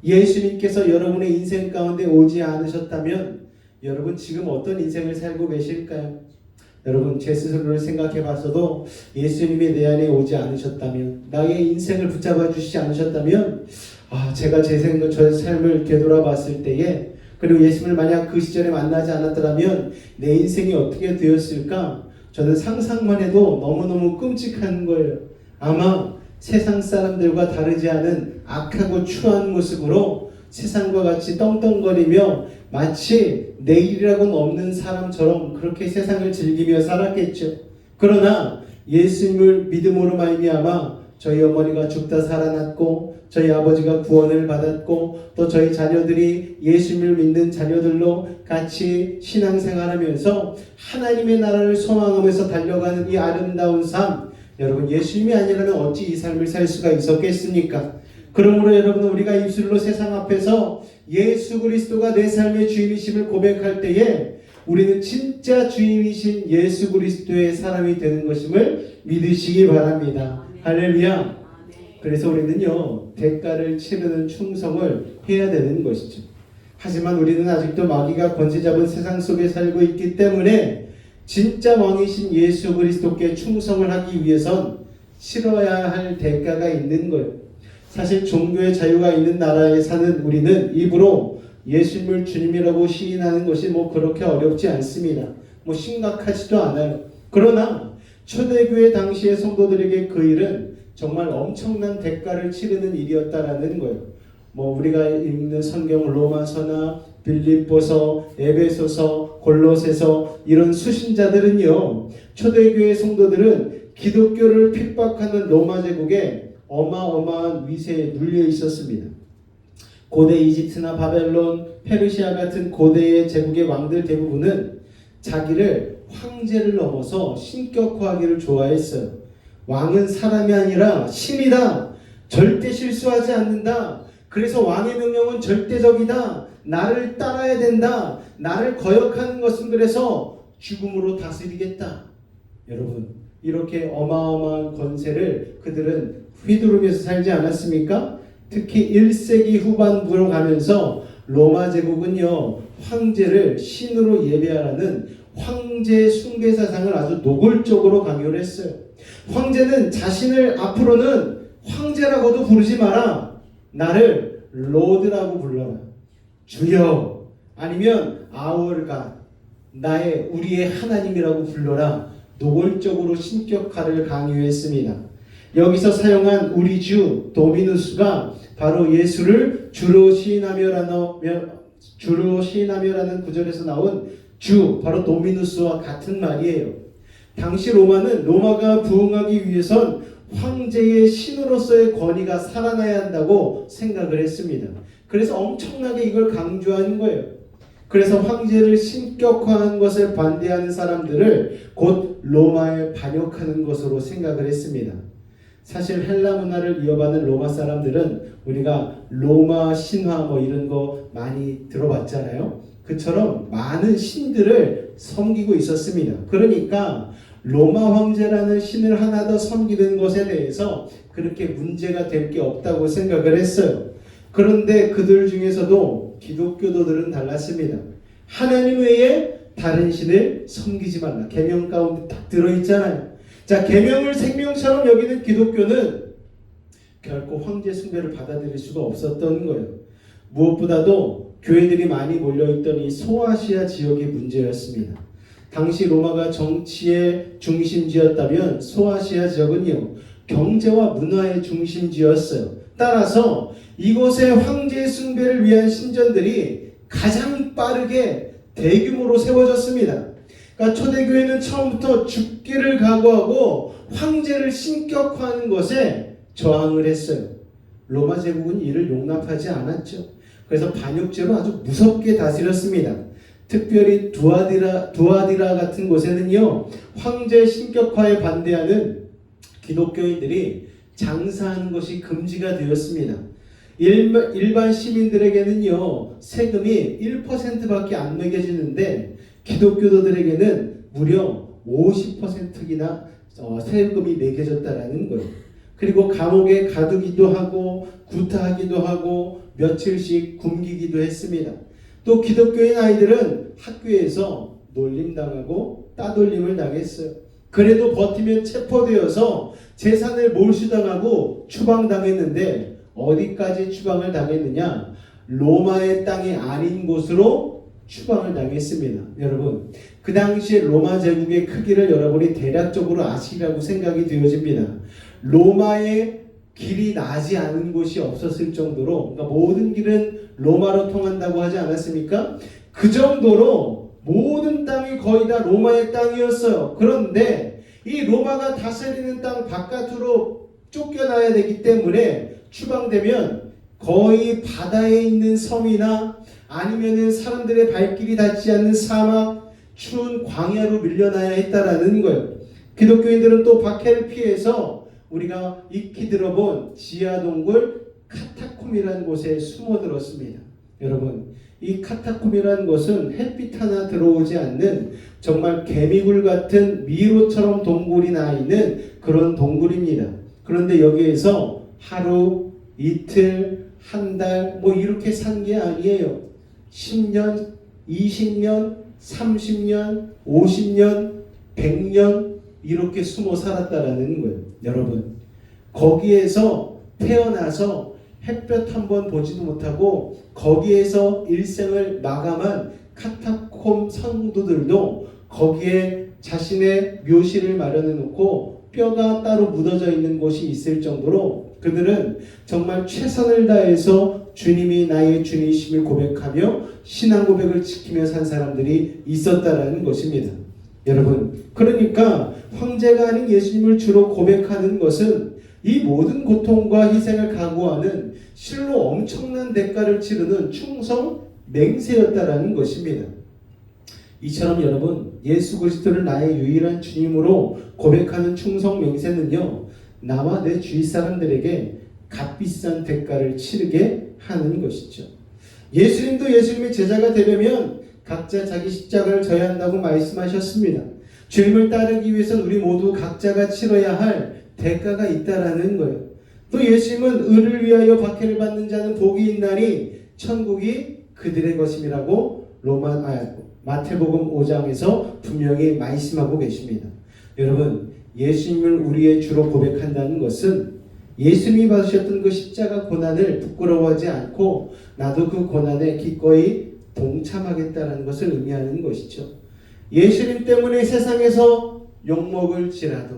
예수님께서 여러분의 인생 가운데 오지 않으셨다면 여러분 지금 어떤 인생을 살고 계실까요? 여러분 제 스스로를 생각해 봤어도 예수님이 내 안에 오지 않으셨다면 나의 인생을 붙잡아 주시지 않으셨다면 제가 저의 삶을 되돌아봤을 때에 그리고 예수님을 만약 그 시절에 만나지 않았더라면 내 인생이 어떻게 되었을까? 저는 상상만 해도 너무너무 끔찍한 거예요. 아마 세상 사람들과 다르지 않은 악하고 추한 모습으로 세상과 같이 떵떵거리며 마치 내일이라고는 없는 사람처럼 그렇게 세상을 즐기며 살았겠죠. 그러나 예수님을 믿음으로 말미암아 저희 어머니가 죽다 살아났고 저희 아버지가 구원을 받았고 또 저희 자녀들이 예수님을 믿는 자녀들로 같이 신앙생활하면서 하나님의 나라를 소망하면서 달려가는 이 아름다운 삶, 여러분 예수님이 아니라면 어찌 이 삶을 살 수가 있었겠습니까? 그러므로 여러분 우리가 입술로 세상 앞에서 예수 그리스도가 내 삶의 주인이심을 고백할 때에 우리는 진짜 주인이신 예수 그리스도의 사람이 되는 것임을 믿으시기 바랍니다. 할렐루야. 그래서 우리는요 대가를 치르는 충성을 해야 되는 것이죠. 하지만 우리는 아직도 마귀가 권세 잡은 세상 속에 살고 있기 때문에 진짜 왕이신 예수 그리스도께 충성을 하기 위해선 치러야 할 대가가 있는 거예요. 사실 종교의 자유가 있는 나라에 사는 우리는 입으로 예수님을 주님이라고 시인하는 것이 그렇게 어렵지 않습니다. 심각하지도 않아요. 그러나 초대교회 당시의 성도들에게 그 일은 정말 엄청난 대가를 치르는 일이었다라는 거예요. 우리가 읽는 성경 로마서나 빌립보서, 에베소서, 골로새서 이런 수신자들은요 초대교회 성도들은 기독교를 핍박하는 로마 제국에 어마어마한 위세에 눌려 있었습니다. 고대 이집트나 바벨론, 페르시아 같은 고대의 제국의 왕들 대부분은 자기를 황제를 넘어서 신격화하기를 좋아했어요. 왕은 사람이 아니라 신이다. 절대 실수하지 않는다. 그래서 왕의 명령은 절대적이다. 나를 따라야 된다. 나를 거역하는 것은 그래서 죽음으로 다스리겠다. 여러분 이렇게 어마어마한 권세를 그들은 휘두르면서 살지 않았습니까? 특히 1세기 후반부로 가면서 로마 제국은요 황제를 신으로 예배하라는 황제 숭배 사상을 아주 노골적으로 강요를 했어요. 황제는 자신을 앞으로는 황제라고도 부르지 마라. 나를 로드라고 불러라. 주여 아니면 아울가 우리의 하나님이라고 불러라. 노골적으로 신격화를 강요했습니다. 여기서 사용한 우리 주 도미누스가 바로 예수를 주로 시인하며라는 구절에서 나온 주 바로 도미누스와 같은 말이에요. 당시 로마가 부흥하기 위해선 황제의 신으로서의 권위가 살아나야 한다고 생각을 했습니다. 그래서 엄청나게 이걸 강조하는 거예요. 그래서 황제를 신격화한 것을 반대하는 사람들을 곧 로마에 반역하는 것으로 생각을 했습니다. 사실 헬라 문화를 이어받은 로마 사람들은 우리가 로마 신화 이런 거 많이 들어봤잖아요. 그처럼 많은 신들을 섬기고 있었습니다. 그러니까 로마 황제라는 신을 하나 더 섬기는 것에 대해서 그렇게 문제가 될 게 없다고 생각을 했어요. 그런데 그들 중에서도 기독교도들은 달랐습니다. 하나님 외에 다른 신을 섬기지 말라. 계명 가운데 딱 들어있잖아요. 자, 계명을 생명처럼 여기는 기독교는 결코 황제 숭배를 받아들일 수가 없었던 거예요. 무엇보다도 교회들이 많이 몰려있던 이 소아시아 지역의 문제였습니다. 당시 로마가 정치의 중심지였다면 소아시아 지역은요 경제와 문화의 중심지였어요. 따라서 이곳에 황제 숭배를 위한 신전들이 가장 빠르게 대규모로 세워졌습니다. 그러니까 초대교회는 처음부터 죽기를 각오하고 황제를 신격화하는 것에 저항을 했어요. 로마 제국은 이를 용납하지 않았죠. 그래서 반역죄로 아주 무섭게 다스렸습니다. 특별히 두아디라 같은 곳에는요 황제 신격화에 반대하는 기독교인들이 장사하는 것이 금지가 되었습니다. 일반 시민들에게는요, 세금이 1%밖에 안 매겨지는데 기독교도들에게는 무려 50%이나 세금이 매겨졌다라는 거예요. 그리고 감옥에 가두기도 하고 구타하기도 하고 며칠씩 굶기기도 했습니다. 또 기독교인 아이들은 학교에서 놀림당하고 따돌림을 당했어요. 그래도 버티면 체포되어서 재산을 몰수당하고 추방당했는데 어디까지 추방을 당했느냐? 로마의 땅이 아닌 곳으로 추방을 당했습니다. 여러분, 그 당시에 로마 제국의 크기를 여러분이 대략적으로 아시리라고 생각이 되어집니다. 로마의 길이 나지 않은 곳이 없었을 정도로, 그러니까 모든 길은 로마로 통한다고 하지 않았습니까? 그 정도로 모든 땅이 거의 다 로마의 땅이었어요. 그런데 이 로마가 다스리는 땅 바깥으로 쫓겨나야 되기 때문에 추방되면 거의 바다에 있는 섬이나 아니면은 사람들의 발길이 닿지 않는 사막, 추운 광야로 밀려나야 했다라는 거예요. 기독교인들은 또 박해를 피해서 우리가 익히 들어본 지하동굴 카타콤이라는 곳에 숨어들었습니다. 여러분, 이 카타콤이라는 곳은 햇빛 하나 들어오지 않는 정말 개미굴 같은 미로처럼 동굴이 나 있는 그런 동굴입니다. 그런데 여기에서 하루, 이틀, 한 달 뭐 이렇게 산 게 아니에요. 10년, 20년, 30년, 50년, 100년 이렇게 숨어 살았다라는 거예요. 여러분, 거기에서 태어나서 햇볕 한번 보지도 못하고 거기에서 일생을 마감한 카타콤 성도들도 거기에 자신의 묘실을 마련해 놓고 뼈가 따로 묻어져 있는 곳이 있을 정도로 그들은 정말 최선을 다해서 주님이 나의 주님이심을 고백하며 신앙 고백을 지키며 산 사람들이 있었다라는 것입니다. 여러분, 그러니까 황제가 아닌 예수님을 주로 고백하는 것은 이 모든 고통과 희생을 각오하는 실로 엄청난 대가를 치르는 충성 맹세였다라는 것입니다. 이처럼 여러분, 예수 그리스도를 나의 유일한 주님으로 고백하는 충성 맹세는요, 나와 내 주위 사람들에게 값비싼 대가를 치르게 하는 것이죠. 예수님도 예수님의 제자가 되려면 각자 자기 십자가를 져야 한다고 말씀하셨습니다. 주님을 따르기 위해서는 우리 모두 각자가 치러야 할 대가가 있다라는 거예요. 또 예수님은 의를 위하여 박해를 받는 자는 복이 있나니 천국이 그들의 것임이라고 마태복음 5장에서 분명히 말씀하고 계십니다. 여러분, 예수님을 우리의 주로 고백한다는 것은 예수님이 받으셨던 그 십자가 고난을 부끄러워하지 않고 나도 그 고난에 기꺼이 동참하겠다는 것을 의미하는 것이죠. 예수님 때문에 세상에서 욕먹을지라도,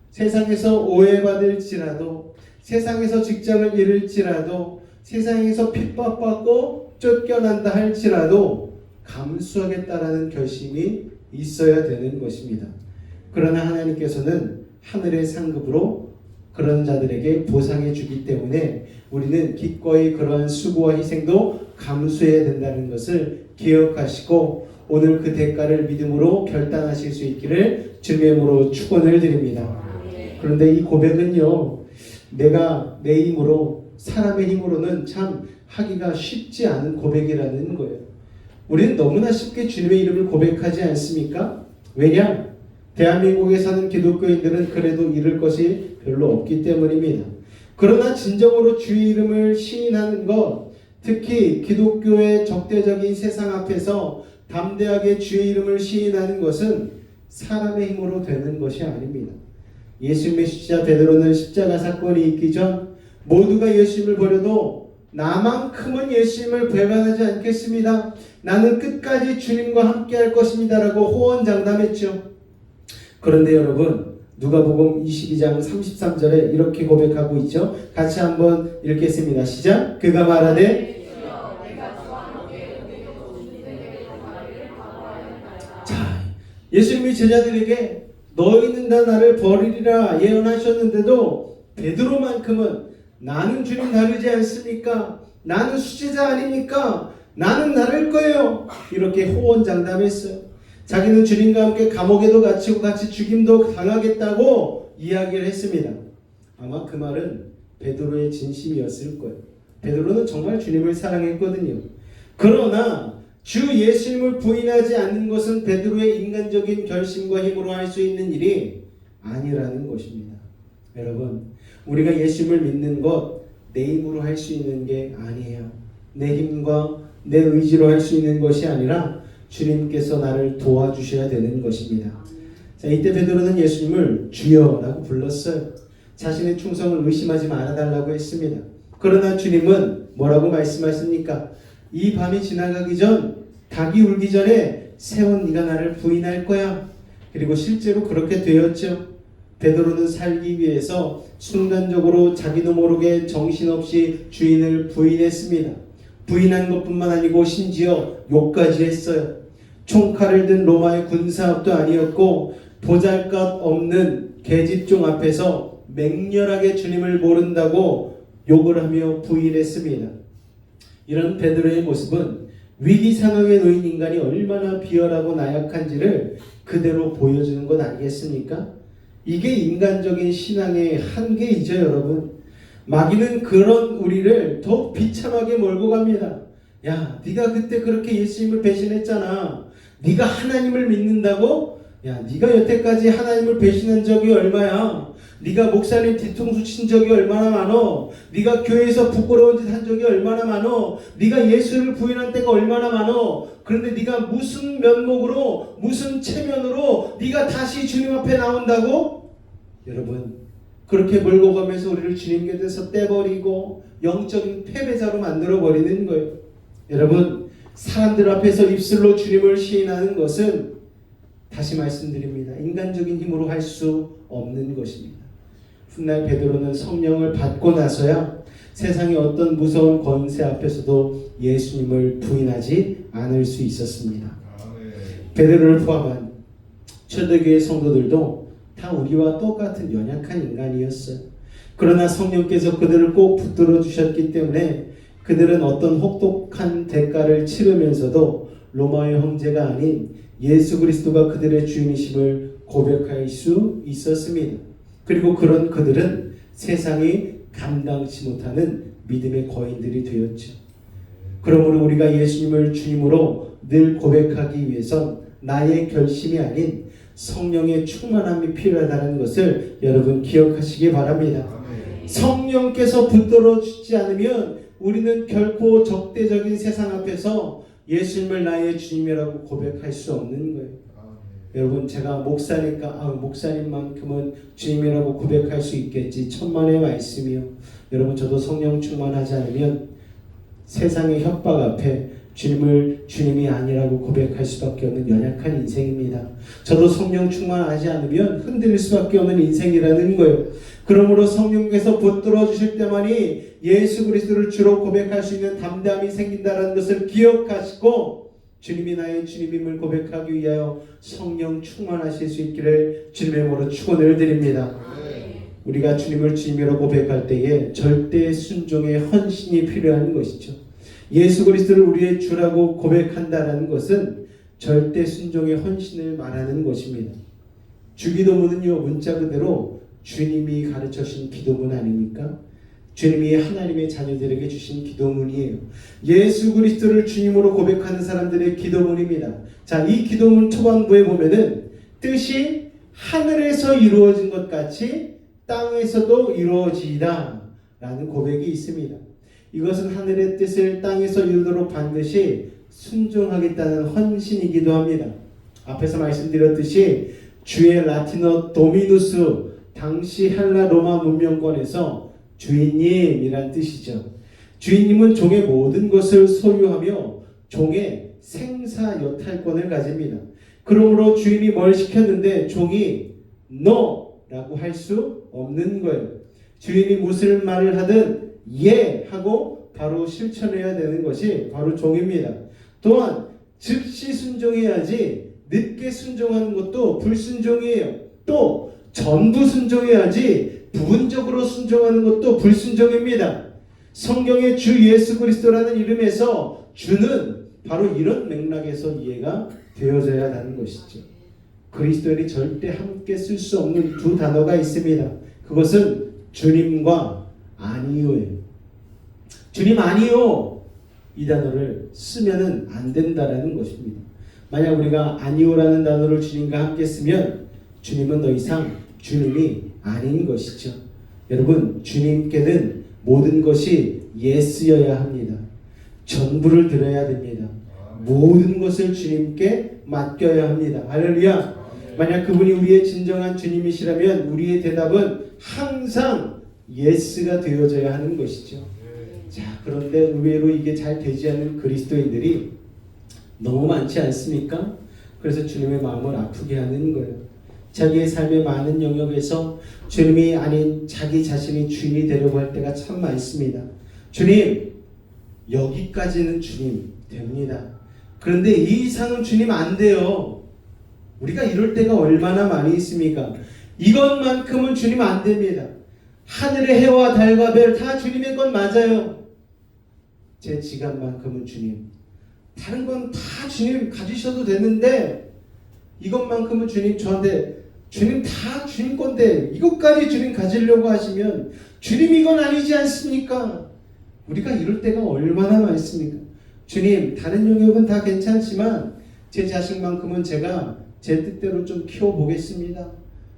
세상에서 오해받을지라도, 세상에서 직장을 잃을지라도, 세상에서 핍박받고 쫓겨난다 할지라도 감수하겠다라는 결심이 있어야 되는 것입니다. 그러나 하나님께서는 하늘의 상급으로 그런 자들에게 보상해 주기 때문에 우리는 기꺼이 그러한 수고와 희생도 감수해야 된다는 것을 기억하시고 오늘 그 대가를 믿음으로 결단하실 수 있기를 주님의 이름으로 축원을 드립니다. 그런데 이 고백은요, 내가 내 힘으로, 사람의 힘으로는 참 하기가 쉽지 않은 고백이라는 거예요. 우리는 너무나 쉽게 주님의 이름을 고백하지 않습니까? 왜냐? 대한민국에 사는 기독교인들은 그래도 잃을 것이 별로 없기 때문입니다. 그러나 진정으로 주의 이름을 시인하는 것, 특히 기독교의 적대적인 세상 앞에서 담대하게 주의 이름을 시인하는 것은 사람의 힘으로 되는 것이 아닙니다. 예수님의 십자가 베드로는 십자가 사건이 있기 전 모두가 예수님을 버려도 나만큼은 예수님을 배반하지 않겠습니다. 나는 끝까지 주님과 함께 할 것입니다 라고 호언장담했죠. 그런데 여러분, 누가복음 22장 33절에 이렇게 고백하고 있죠. 같이 한번 읽겠습니다. 시작. 그가 말하되, 자, 예수님이 제자들에게 너희는 다 나를 버리리라 예언하셨는데도 베드로만큼은 나는 주님 다르지 않습니까? 나는 수제자 아닙니까? 나는 다를 거예요. 이렇게 호언장담했어요. 자기는 주님과 함께 감옥에도 갇히고 같이 죽임도 당하겠다고 이야기를 했습니다. 아마 그 말은 베드로의 진심이었을 거예요. 베드로는 정말 주님을 사랑했거든요. 그러나 주 예수님을 부인하지 않는 것은 베드로의 인간적인 결심과 힘으로 할 수 있는 일이 아니라는 것입니다. 여러분, 우리가 예수님을 믿는 것 내 힘으로 할 수 있는 게 아니에요. 내 힘과 내 의지로 할 수 있는 것이 아니라 주님께서 나를 도와주셔야 되는 것입니다. 자, 이때 베드로는 예수님을 주여라고 불렀어요. 자신의 충성을 의심하지 말아달라고 했습니다. 그러나 주님은 뭐라고 말씀하십니까? 이 밤이 지나가기 전, 닭이 울기 전에 새온 네가 나를 부인할 거야. 그리고 실제로 그렇게 되었죠. 베드로는 살기 위해서 순간적으로 자기도 모르게 정신없이 주인을 부인했습니다. 부인한 것뿐만 아니고 심지어 욕까지 했어요. 총칼을 든 로마의 군사합도 아니었고 보잘것없는 계집종 앞에서 맹렬하게 주님을 모른다고 욕을 하며 부인했습니다. 이런 베드로의 모습은 위기 상황에 놓인 인간이 얼마나 비열하고 나약한지를 그대로 보여주는 것 아니겠습니까? 이게 인간적인 신앙의 한계이죠, 여러분. 마귀는 그런 우리를 더욱 비참하게 몰고 갑니다. 야, 네가 그때 그렇게 예수님을 배신했잖아. 네가 하나님을 믿는다고? 야, 네가 여태까지 하나님을 배신한 적이 얼마야? 네가 목사님 뒤통수 친 적이 얼마나 많어? 네가 교회에서 부끄러운 짓 한 적이 얼마나 많어? 네가 예수를 부인한 때가 얼마나 많어? 그런데 네가 무슨 면목으로, 무슨 체면으로 네가 다시 주님 앞에 나온다고? 여러분, 그렇게 몰고 가면서 우리를 주님 곁에서 떼버리고 영적인 패배자로 만들어버리는 거예요. 여러분, 사람들 앞에서 입술로 주님을 시인하는 것은 다시 말씀드립니다. 인간적인 힘으로 할 수 없는 것입니다. 훗날 베드로는 성령을 받고 나서야 세상의 어떤 무서운 권세 앞에서도 예수님을 부인하지 않을 수 있었습니다. 베드로를 포함한 초대교회 성도들도 다 우리와 똑같은 연약한 인간이었어요. 그러나 성령께서 그들을 꼭 붙들어 주셨기 때문에 그들은 어떤 혹독한 대가를 치르면서도 로마의 형제가 아닌 예수 그리스도가 그들의 주인이심을 고백할 수 있었습니다. 그리고 그런 그들은 세상이 감당치 못하는 믿음의 거인들이 되었죠. 그러므로 우리가 예수님을 주님으로 늘 고백하기 위해선 나의 결심이 아닌 성령의 충만함이 필요하다는 것을 여러분 기억하시기 바랍니다. 성령께서 붙들어 주지 않으면 우리는 결코 적대적인 세상 앞에서 예수님을 나의 주님이라고 고백할 수 없는 거예요. 여러분, 제가 목사니까 목사님만큼은 주님이라고 고백할 수 있겠지. 천만의 말씀이요. 여러분, 저도 성령 충만하지 않으면 세상의 협박 앞에 주님을 주님이 아니라고 고백할 수밖에 없는 연약한 인생입니다. 저도 성령 충만하지 않으면 흔들릴 수밖에 없는 인생이라는 거예요. 그러므로 성령께서 붙들어 주실 때만이 예수 그리스도를 주로 고백할 수 있는 담대함이 생긴다는 것을 기억하시고 주님이 나의 주님임을 고백하기 위하여 성령 충만하실 수 있기를 주님의 이름으로 축원을 드립니다. 우리가 주님을 주님이라고 고백할 때에 절대 순종의 헌신이 필요한 것이죠. 예수 그리스도를 우리의 주라고 고백한다는 것은 절대 순종의 헌신을 말하는 것입니다. 주기도문은요, 문자 그대로 주님이 가르쳐 주신 기도문 아닙니까? 주님이 하나님의 자녀들에게 주신 기도문이에요. 예수 그리스도를 주님으로 고백하는 사람들의 기도문입니다. 자, 이 기도문 초반부에 보면은 뜻이 하늘에서 이루어진 것 같이 땅에서도 이루어지이다 라는 고백이 있습니다. 이것은 하늘의 뜻을 땅에서 이루도록 반드시 순종하겠다는 헌신이기도 합니다. 앞에서 말씀드렸듯이 주의 라틴어 도미누스, 당시 헬라 로마 문명권에서 주인님이란 뜻이죠. 주인님은 종의 모든 것을 소유하며 종의 생사 여탈권을 가집니다. 그러므로 주인이 뭘 시켰는데 종이 NO라고 할 수 없는 거예요. 주인이 무슨 말을 하든 예 하고 바로 실천해야 되는 것이 바로 종입니다. 또한 즉시 순종해야지 늦게 순종하는 것도 불순종이에요. 또 전부 순종해야지 부분적으로 순종하는 것도 불순종입니다. 성경의 주 예수 그리스도라는 이름에서 주는 바로 이런 맥락에서 이해가 되어져야 하는 것이죠. 그리스도인이 절대 함께 쓸 수 없는 두 단어가 있습니다. 그것은 주님과 아니요예요. 주님 아니요. 이 단어를 쓰면은 안 된다라는 것입니다. 만약 우리가 아니요라는 단어를 주님과 함께 쓰면 주님은 더 이상 주님이 아닌 것이죠. 여러분, 주님께는 모든 것이 예스여야 합니다. 전부를 드려야 됩니다. 모든 것을 주님께 맡겨야 합니다. 할렐루야. 만약 그분이 우리의 진정한 주님이시라면 우리의 대답은 항상 예스가 되어져야 하는 것이죠. 자, 그런데 의외로 이게 잘 되지 않는 그리스도인들이 너무 많지 않습니까? 그래서 주님의 마음을 아프게 하는 거예요. 자기의 삶의 많은 영역에서 주님이 아닌 자기 자신이 주인이 되려고 할 때가 참 많습니다. 주님, 여기까지는 주님 됩니다. 그런데 이 이상은 주님 안 돼요. 우리가 이럴 때가 얼마나 많이 있습니까? 이것만큼은 주님 안 됩니다. 하늘의 해와 달과 별 다 주님의 것 맞아요. 제 지갑만큼은 주님. 다른 건 다 주님 가지셔도 되는데 이것만큼은 주님 저한테 주님 다 주님 건데 이것까지 주님 가지려고 하시면 주님 이건 아니지 않습니까? 우리가 이럴 때가 얼마나 많습니까? 주님 다른 영역은 다 괜찮지만 제 자식만큼은 제가 제 뜻대로 좀 키워보겠습니다.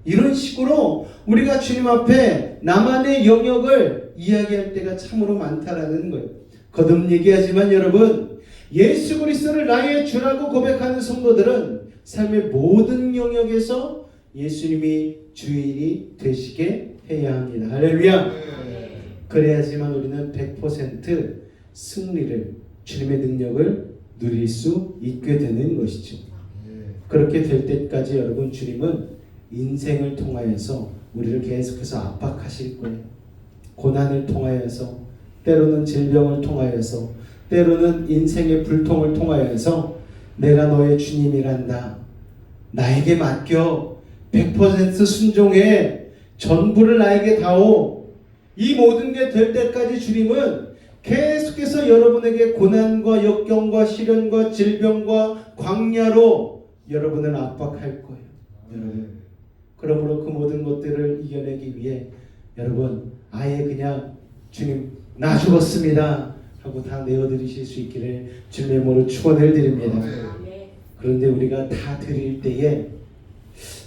이런 식으로 우리가 주님 앞에 나만의 영역을 이야기할 때가 참으로 많다라는 거예요. 거듭 얘기하지만 여러분, 예수 그리스도를 나의 주라고 고백하는 성도들은 삶의 모든 영역에서 예수님이 주인이 되시게 해야 합니다. 할렐루야. 그래야지만 우리는 100% 승리를, 주님의 능력을 누릴 수 있게 되는 것이죠. 그렇게 될 때까지 여러분, 주님은 인생을 통하여서 우리를 계속해서 압박하실 거예요. 고난을 통하여서, 때로는 질병을 통하여서, 때로는 인생의 불통을 통하여서 내가 너의 주님이란다. 나에게 맡겨. 100% 순종해. 전부를 나에게 다오. 이 모든 게 될 때까지 주님은 계속해서 여러분에게 고난과 역경과 시련과 질병과 광야로 여러분을 압박할 거예요. 여러분. 그러므로 그 모든 것들을 이겨내기 위해 여러분 아예 그냥 주님 나 죽었습니다 하고 다 내어드리실 수 있기를 주님의 이름으로 축원을 드립니다. 그런데 우리가 다 드릴 때에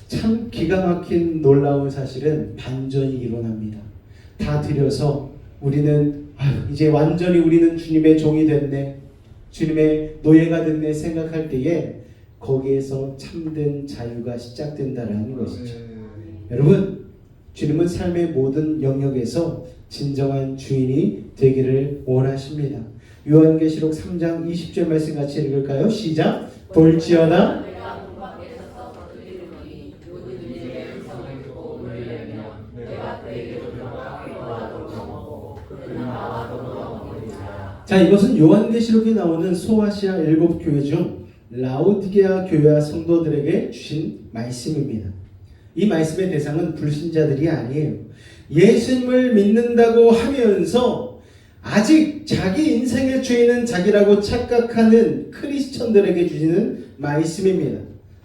참 기가 막힌 놀라운 사실은 반전이 일어납니다. 다 드려서 우리는 이제 완전히 우리는 주님의 종이 됐네, 주님의 노예가 됐네 생각할 때에 거기에서 참된 자유가 시작된다는 것이죠. 여러분, 주님은 삶의 모든 영역에서 진정한 주인이 되기를 원하십니다. 요한계시록 3장 20절 말씀 같이 읽을까요? 시작! 볼지어다 자, 이것은 요한계시록에 나오는 소아시아 7교회 중 라오디게아 교회와 성도들에게 주신 말씀입니다. 이 말씀의 대상은 불신자들이 아니에요. 예수님을 믿는다고 하면서 아직 자기 인생의 주인은 자기라고 착각하는 크리스천들에게 주시는 말씀입니다.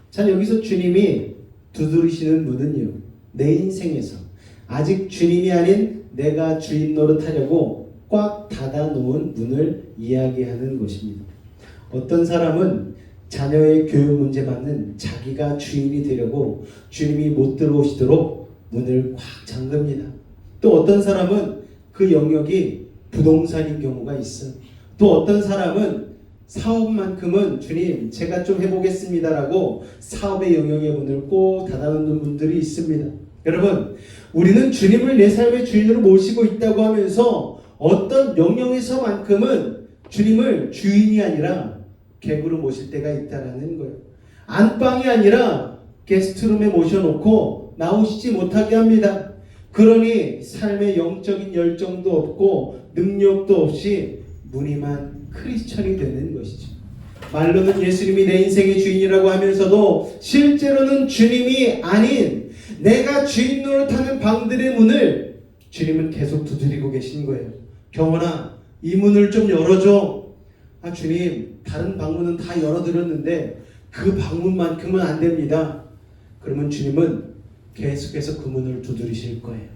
자, 여기서 주님이 두드리시는 문은요, 내 인생에서 아직 주님이 아닌 내가 주인 노릇하려고 꽉 닫아놓은 문을 이야기하는 것입니다. 어떤 사람은 자녀의 교육 문제만은 자기가 주인이 되려고 주님이 못 들어오시도록 문을 꽉 잠깁니다. 또 어떤 사람은 그 영역이 부동산인 경우가 있어요. 또 어떤 사람은 사업만큼은 주님 제가 좀 해보겠습니다라고 사업의 영역의 문을 꼭 닫아놓는 분들이 있습니다. 여러분, 우리는 주님을 내 삶의 주인으로 모시고 있다고 하면서 어떤 영역에서만큼은 주님을 주인이 아니라 객으로 모실 때가 있다는 거예요. 안방이 아니라 게스트룸에 모셔놓고 나오시지 못하게 합니다. 그러니 삶의 영적인 열정도 없고 능력도 없이 무늬만 크리스천이 되는 것이죠. 말로는 예수님이 내 인생의 주인이라고 하면서도 실제로는 주님이 아닌 내가 주인 노릇하는 방들의 문을 주님은 계속 두드리고 계신 거예요. 경원아, 이 문을 좀 열어줘. 아, 주님 다른 방문은 다 열어드렸는데 그 방문만큼은 안 됩니다. 그러면 주님은 계속해서 그 문을 두드리실 거예요.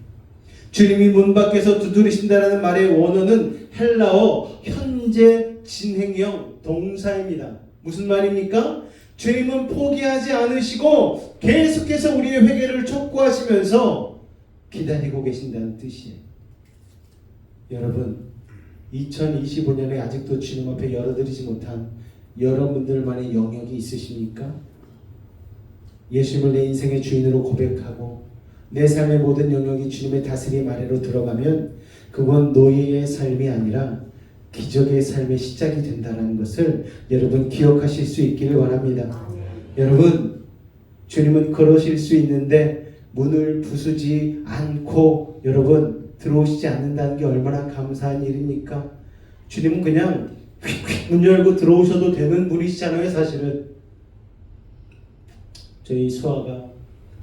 주님이 문 밖에서 두드리신다라는 말의 원어는 헬라어 현재 진행형 동사입니다. 무슨 말입니까? 주님은 포기하지 않으시고 계속해서 우리의 회개를 촉구하시면서 기다리고 계신다는 뜻이에요. 여러분, 2025년에 아직도 주님 앞에 열어드리지 못한 여러분들만의 영역이 있으십니까? 예수님을 내 인생의 주인으로 고백하고 내 삶의 모든 영역이 주님의 다스림 아래로 들어가면 그건 노예의 삶이 아니라 기적의 삶의 시작이 된다는 것을 여러분 기억하실 수 있기를 바랍니다. 여러분, 주님은 그러실 수 있는데 문을 부수지 않고 여러분 들어오시지 않는다는 게 얼마나 감사한 일입니까? 주님은 그냥 휙휙 문 열고 들어오셔도 되는 분이시잖아요. 사실은 저희 수아가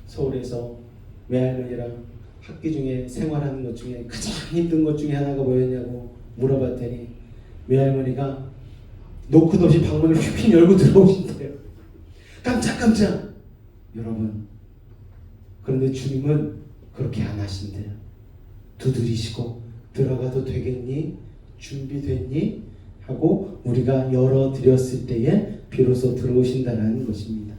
서울에서 외할머니랑 학기 중에 생활하는 것 중에 가장 힘든 것 중에 하나가 뭐였냐고 물어봤더니 외할머니가 노크도 없이 방문을 휙휙 열고 들어오신대요. 깜짝깜짝. 여러분, 그런데 주님은 그렇게 안 하신대요. 두드리시고 들어가도 되겠니? 준비됐니? 하고 우리가 열어드렸을 때에 비로소 들어오신다는 것입니다.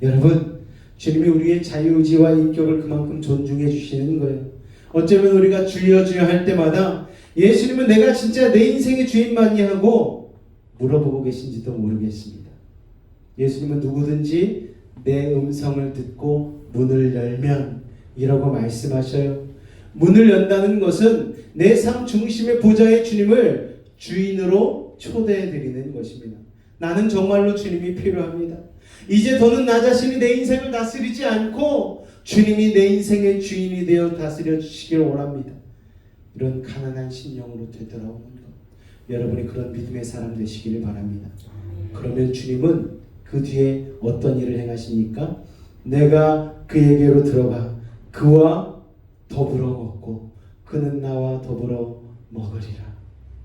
여러분, 주님이 우리의 자유의지와 인격을 그만큼 존중해 주시는 거예요. 어쩌면 우리가 주여 주여 할 때마다 예수님은 내가 진짜 내 인생의 주인만이 하고 물어보고 계신지도 모르겠습니다. 예수님은 누구든지 내 음성을 듣고 문을 열면 이라고 말씀하셔요. 문을 연다는 것은 내 삶 중심의 보좌의 주님을 주인으로 초대해 드리는 것입니다. 나는 정말로 주님이 필요합니다. 이제 더는 나 자신이 내 인생을 다스리지 않고 주님이 내 인생의 주인이 되어 다스려 주시길 원합니다. 이런 가난한 심령으로 되돌아오는 것, 여러분이 그런 믿음의 사람 되시기를 바랍니다. 그러면 주님은 그 뒤에 어떤 일을 행하십니까? 내가 그에게로 들어가 그와 더불어 먹고 그는 나와 더불어 먹으리라.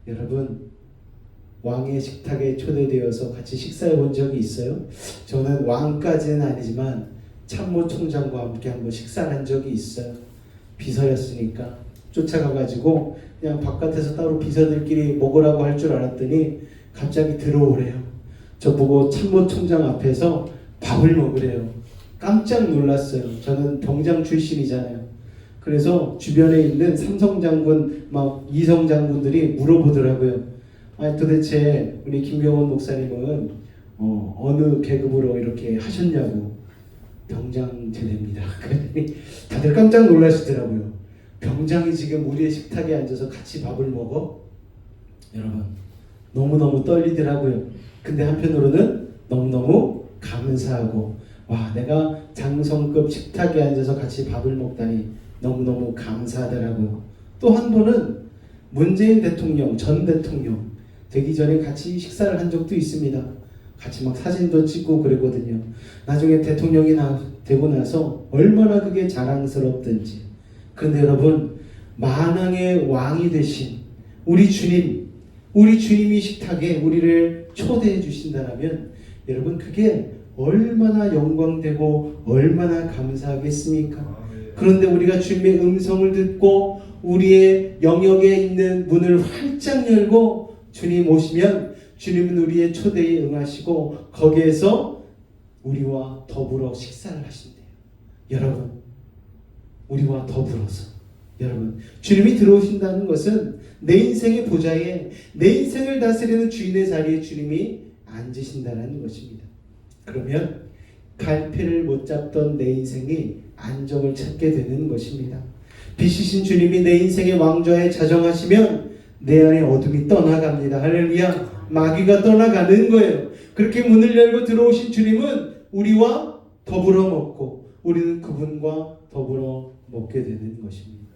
여러분, 왕의 식탁에 초대되어서 같이 식사해 본 적이 있어요? 저는 왕까지는 아니지만 참모 총장과 함께 한번 식사를 한 적이 있어요. 비서였으니까 쫓아가가지고 그냥 바깥에서 따로 비서들끼리 먹으라고 할 줄 알았더니 갑자기 들어오래요. 저보고 참모 총장 앞에서 밥을 먹으래요. 깜짝 놀랐어요. 저는 병장 출신이잖아요. 그래서 주변에 있는 삼성 장군, 막 이성 장군들이 물어보더라고요. 도대체 우리 김경원 목사님은 어느 계급으로 이렇게 하셨냐고. 병장 제대입니다. 그랬더니 다들 깜짝 놀라시더라고요. 병장이 지금 우리의 식탁에 앉아서 같이 밥을 먹어? 여러분, 너무너무 떨리더라고요. 근데 한편으로는 너무너무 감사하고, 와, 내가 장성급 식탁에 앉아서 같이 밥을 먹다니 너무너무 감사하더라고요. 또 한 번은 문재인 대통령, 전 대통령 되기 전에 같이 식사를 한 적도 있습니다. 같이 막 사진도 찍고 그랬거든요. 나중에 대통령이 되고 나서 얼마나 그게 자랑스럽든지. 그런데 여러분, 만왕의 왕이 되신 우리 주님이 식탁에 우리를 초대해 주신다면 여러분, 그게 얼마나 영광되고 얼마나 감사하겠습니까? 그런데 우리가 주님의 음성을 듣고 우리의 영역에 있는 문을 활짝 열고 주님 오시면 주님은 우리의 초대에 응하시고 거기에서 우리와 더불어 식사를 하신대요. 여러분, 우리와 더불어서, 여러분, 주님이 들어오신다는 것은 내 인생의 보좌에 내 인생을 다스리는 주인의 자리에 주님이 앉으신다는 것입니다. 그러면 갈피를 못 잡던 내 인생이 안정을 찾게 되는 것입니다. 빛이신 주님이 내 인생의 왕좌에 자정하시면 내 안에 어둠이 떠나갑니다. 할렐루야. 마귀가 떠나가는 거예요. 그렇게 문을 열고 들어오신 주님은 우리와 더불어 먹고 우리는 그분과 더불어 먹게 되는 것입니다.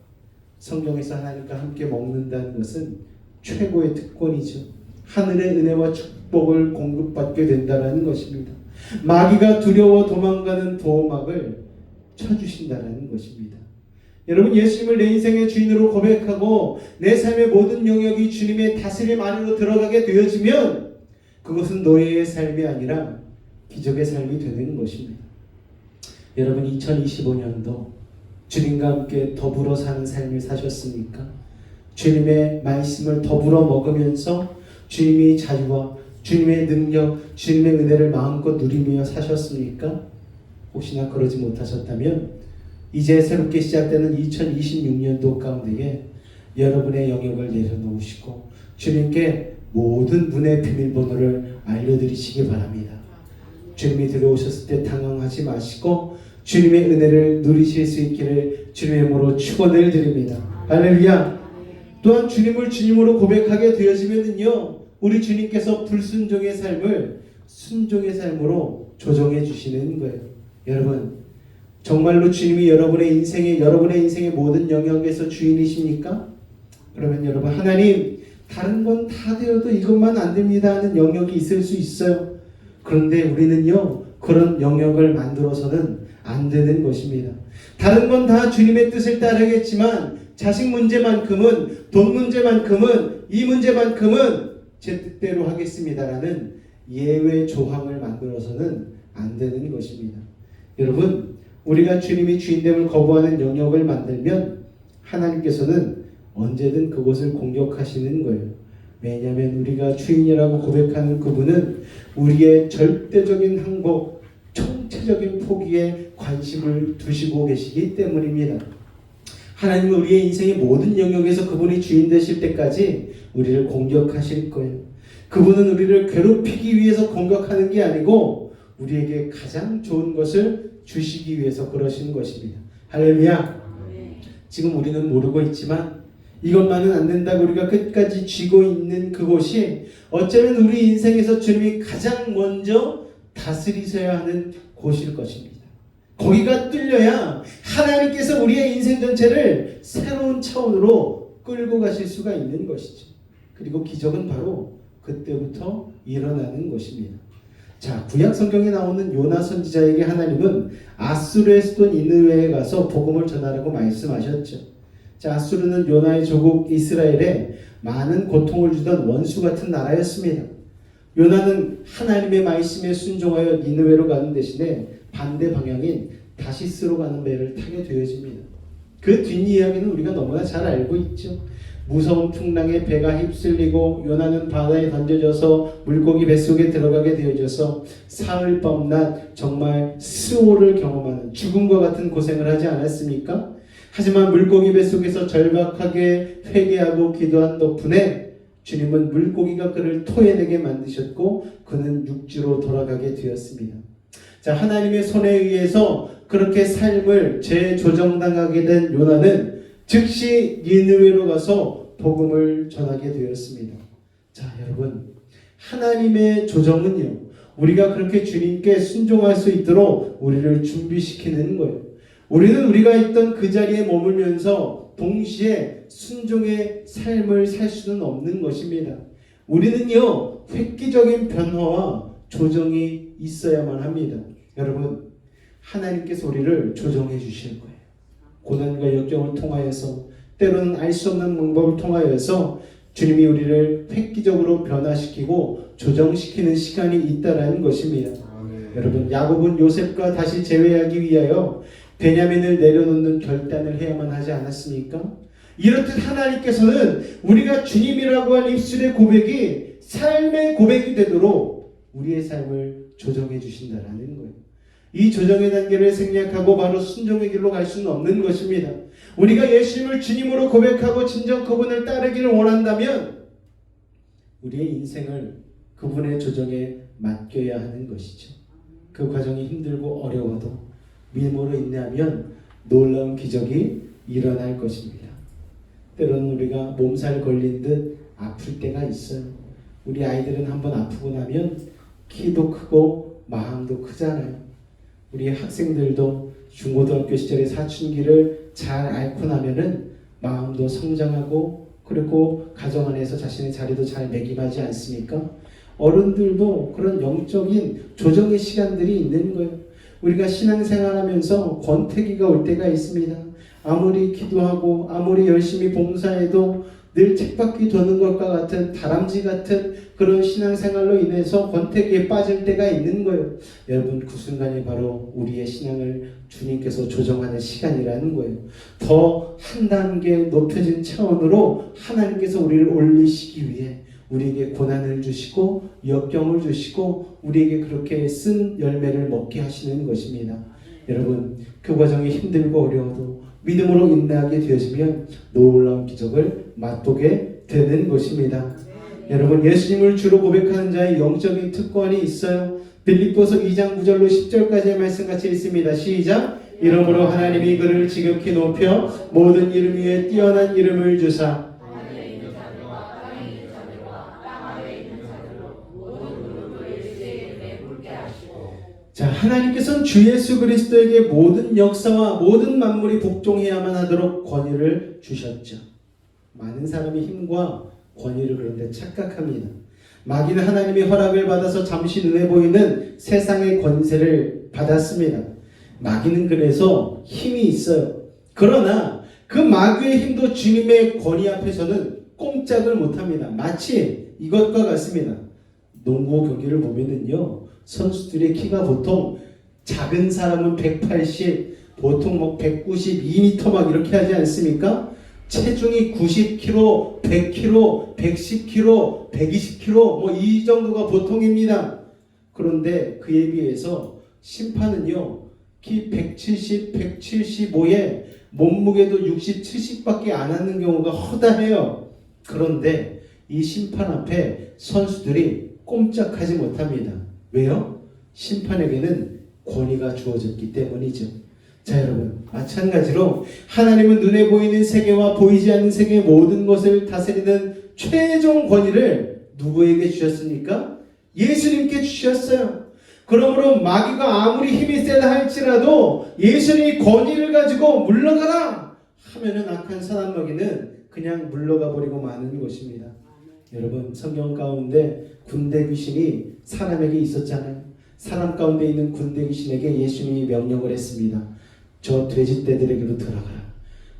성경에서 하나님과 함께 먹는다는 것은 최고의 특권이죠. 하늘의 은혜와 축복을 공급받게 된다는 것입니다. 마귀가 두려워 도망가는 도막을 쳐주신다는 것입니다. 여러분, 예수님을 내 인생의 주인으로 고백하고 내 삶의 모든 영역이 주님의 다스림 안으로 들어가게 되어지면 그것은 노예의 삶이 아니라 기적의 삶이 되는 것입니다. 여러분, 2025년도 주님과 함께 더불어 사는 삶을 사셨습니까? 주님의 말씀을 더불어 먹으면서 주님의 자유와 주님의 능력, 주님의 은혜를 마음껏 누리며 사셨습니까? 혹시나 그러지 못하셨다면 이제 새롭게 시작되는 2026년도 가운데에 여러분의 영역을 내려놓으시고 주님께 모든 문의 비밀번호를 알려드리시기 바랍니다. 주님이 들어오셨을 때 당황하지 마시고 주님의 은혜를 누리실 수 있기를 주님의 이름으로 축원을 드립니다. 할렐루야. 또한 주님을 주님으로 고백하게 되어지면요, 우리 주님께서 불순종의 삶을 순종의 삶으로 조정해 주시는 거예요. 여러분, 정말로 주님이 여러분의 인생의 모든 영역에서 주인이십니까? 그러면 여러분, 하나님, 다른 건 다 되어도 이것만 안 됩니다 하는 영역이 있을 수 있어요. 그런데 우리는요, 그런 영역을 만들어서는 안 되는 것입니다. 다른 건 다 주님의 뜻을 따르겠지만 자식 문제만큼은, 돈 문제만큼은, 이 문제만큼은 제 뜻대로 하겠습니다라는 예외 조항을 만들어서는 안 되는 것입니다. 여러분, 우리가 주님이 주인됨을 거부하는 영역을 만들면 하나님께서는 언제든 그곳을 공격하시는 거예요. 왜냐하면 우리가 주인이라고 고백하는 그분은 우리의 절대적인 항복, 총체적인 포기에 관심을 두시고 계시기 때문입니다. 하나님은 우리의 인생의 모든 영역에서 그분이 주인 되실 때까지 우리를 공격하실 거예요. 그분은 우리를 괴롭히기 위해서 공격하는 게 아니고 우리에게 가장 좋은 것을 주시기 위해서 그러시는 것입니다. 할렐루야. 지금 우리는 모르고 있지만 이것만은 안 된다고 우리가 끝까지 쥐고 있는 그곳이 어쩌면 우리 인생에서 주님이 가장 먼저 다스리셔야 하는 곳일 것입니다. 거기가 뚫려야 하나님께서 우리의 인생 전체를 새로운 차원으로 끌고 가실 수가 있는 것이죠. 그리고 기적은 바로 그때부터 일어나는 것입니다. 자, 구약 성경에 나오는 요나 선지자에게 하나님은 아수르의 수도 니느웨에 가서 복음을 전하라고 말씀하셨죠. 자, 아수르는 요나의 조국 이스라엘에 많은 고통을 주던 원수 같은 나라였습니다. 요나는 하나님의 말씀에 순종하여 니느웨로 가는 대신에 반대 방향인 다시스로 가는 배를 타게 되어집니다. 그 뒷이야기는 우리가 너무나 잘 알고 있죠. 무서운 풍랑에 배가 휩쓸리고 요나는 바다에 던져져서 물고기 뱃속에 들어가게 되어져서 사흘 밤낮 정말 수호를 경험하는 죽음과 같은 고생을 하지 않았습니까? 하지만 물고기 뱃속에서 절박하게 회개하고 기도한 덕분에 주님은 물고기가 그를 토해내게 만드셨고 그는 육지로 돌아가게 되었습니다. 자, 하나님의 손에 의해서 그렇게 삶을 재조정당하게 된 요나는 즉시 니느웨로 가서 복음을 전하게 되었습니다. 자, 여러분, 하나님의 조정은요, 우리가 그렇게 주님께 순종할 수 있도록 우리를 준비시키는 거예요. 우리는 우리가 있던 그 자리에 머물면서 동시에 순종의 삶을 살 수는 없는 것입니다. 우리는요, 획기적인 변화와 조정이 있어야만 합니다. 여러분, 하나님께서 우리를 조정해 주실 거예요. 고난과 역경을 통하여서, 때로는 알 수 없는 방법을 통하여서 주님이 우리를 획기적으로 변화시키고 조정시키는 시간이 있다라는 것입니다. 여러분, 야곱은 요셉과 다시 재회하기 위하여 베냐민을 내려놓는 결단을 해야만 하지 않았습니까? 이렇듯 하나님께서는 우리가 주님이라고 한 입술의 고백이 삶의 고백이 되도록 우리의 삶을 조정해 주신다라는 거예요. 이 조정의 단계를 생략하고 바로 순종의 길로 갈 수는 없는 것입니다. 우리가 예수님을 주님으로 고백하고 진정 그분을 따르기를 원한다면 우리의 인생을 그분의 조정에 맡겨야 하는 것이죠. 그 과정이 힘들고 어려워도 믿음으로 인내하면 놀라운 기적이 일어날 것입니다. 때로는 우리가 몸살 걸린 듯 아플 때가 있어요. 우리 아이들은 한번 아프고 나면 키도 크고 마음도 크잖아요. 우리 학생들도 중고등학교 시절의 사춘기를 잘 앓고 나면은 마음도 성장하고 그리고 가정 안에서 자신의 자리도 잘 매김하지 않습니까? 어른들도 그런 영적인 조정의 시간들이 있는 거예요. 우리가 신앙생활하면서 권태기가 올 때가 있습니다. 아무리 기도하고 아무리 열심히 봉사해도 늘 책밖에 도는 것과 같은 다람쥐 같은 그런 신앙생활로 인해서 권태기에 빠질 때가 있는 거예요. 여러분 그 순간이 바로 우리의 신앙을 주님께서 조정하는 시간이라는 거예요. 더 한 단계 높여진 차원으로 하나님께서 우리를 올리시기 위해 우리에게 고난을 주시고 역경을 주시고 우리에게 그렇게 쓴 열매를 먹게 하시는 것입니다. 여러분 그 과정이 힘들고 어려워도 믿음으로 인내하게 되어지면 놀라운 기적을 맛보게 되는 것입니다. 여러분 예수님을 주로 고백하는 자의 영적인 특권이 있어요. 빌립보서 2장 9절로 10절까지의 말씀 같이 읽습니다. 시작. 이러므로 하나님이 그를 지극히 높여 모든 이름 위에 뛰어난 이름을 주사 자, 하나님께서는 주 예수 그리스도에게 모든 역사와 모든 만물이 복종해야만 하도록 권위를 주셨죠. 많은 사람이 힘과 권위를 그런데 착각합니다. 마귀는 하나님의 허락을 받아서 잠시 눈에 보이는 세상의 권세를 받았습니다. 마귀는 그래서 힘이 있어요. 그러나 그 마귀의 힘도 주님의 권위 앞에서는 꼼짝을 못합니다. 마치 이것과 같습니다. 농구 경기를 보면은요, 선수들의 키가 보통 작은 사람은 180, 보통 192m 막 이렇게 하지 않습니까? 체중이 90kg, 100kg, 110kg, 120kg 이 정도가 보통입니다. 그런데 그에 비해서 심판은요, 키 170, 175에 몸무게도 60, 70밖에 안 하는 경우가 허다해요. 그런데 이 심판 앞에 선수들이 꼼짝하지 못합니다. 왜요? 심판에게는 권위가 주어졌기 때문이죠. 자, 여러분 마찬가지로 하나님은 눈에 보이는 세계와 보이지 않는 세계의 모든 것을 다스리는 최종 권위를 누구에게 주셨습니까? 예수님께 주셨어요. 그러므로 마귀가 아무리 힘이 세다 할지라도 예수님이 권위를 가지고 물러가라 하면은 악한 사단 마귀는 그냥 물러가 버리고 마는 것입니다. 여러분 성경 가운데 군대 귀신이 사람에게 있었잖아요. 사람 가운데 있는 군대 귀신에게 예수님이 명령을 했습니다. 저 돼지떼들에게로 들어가라.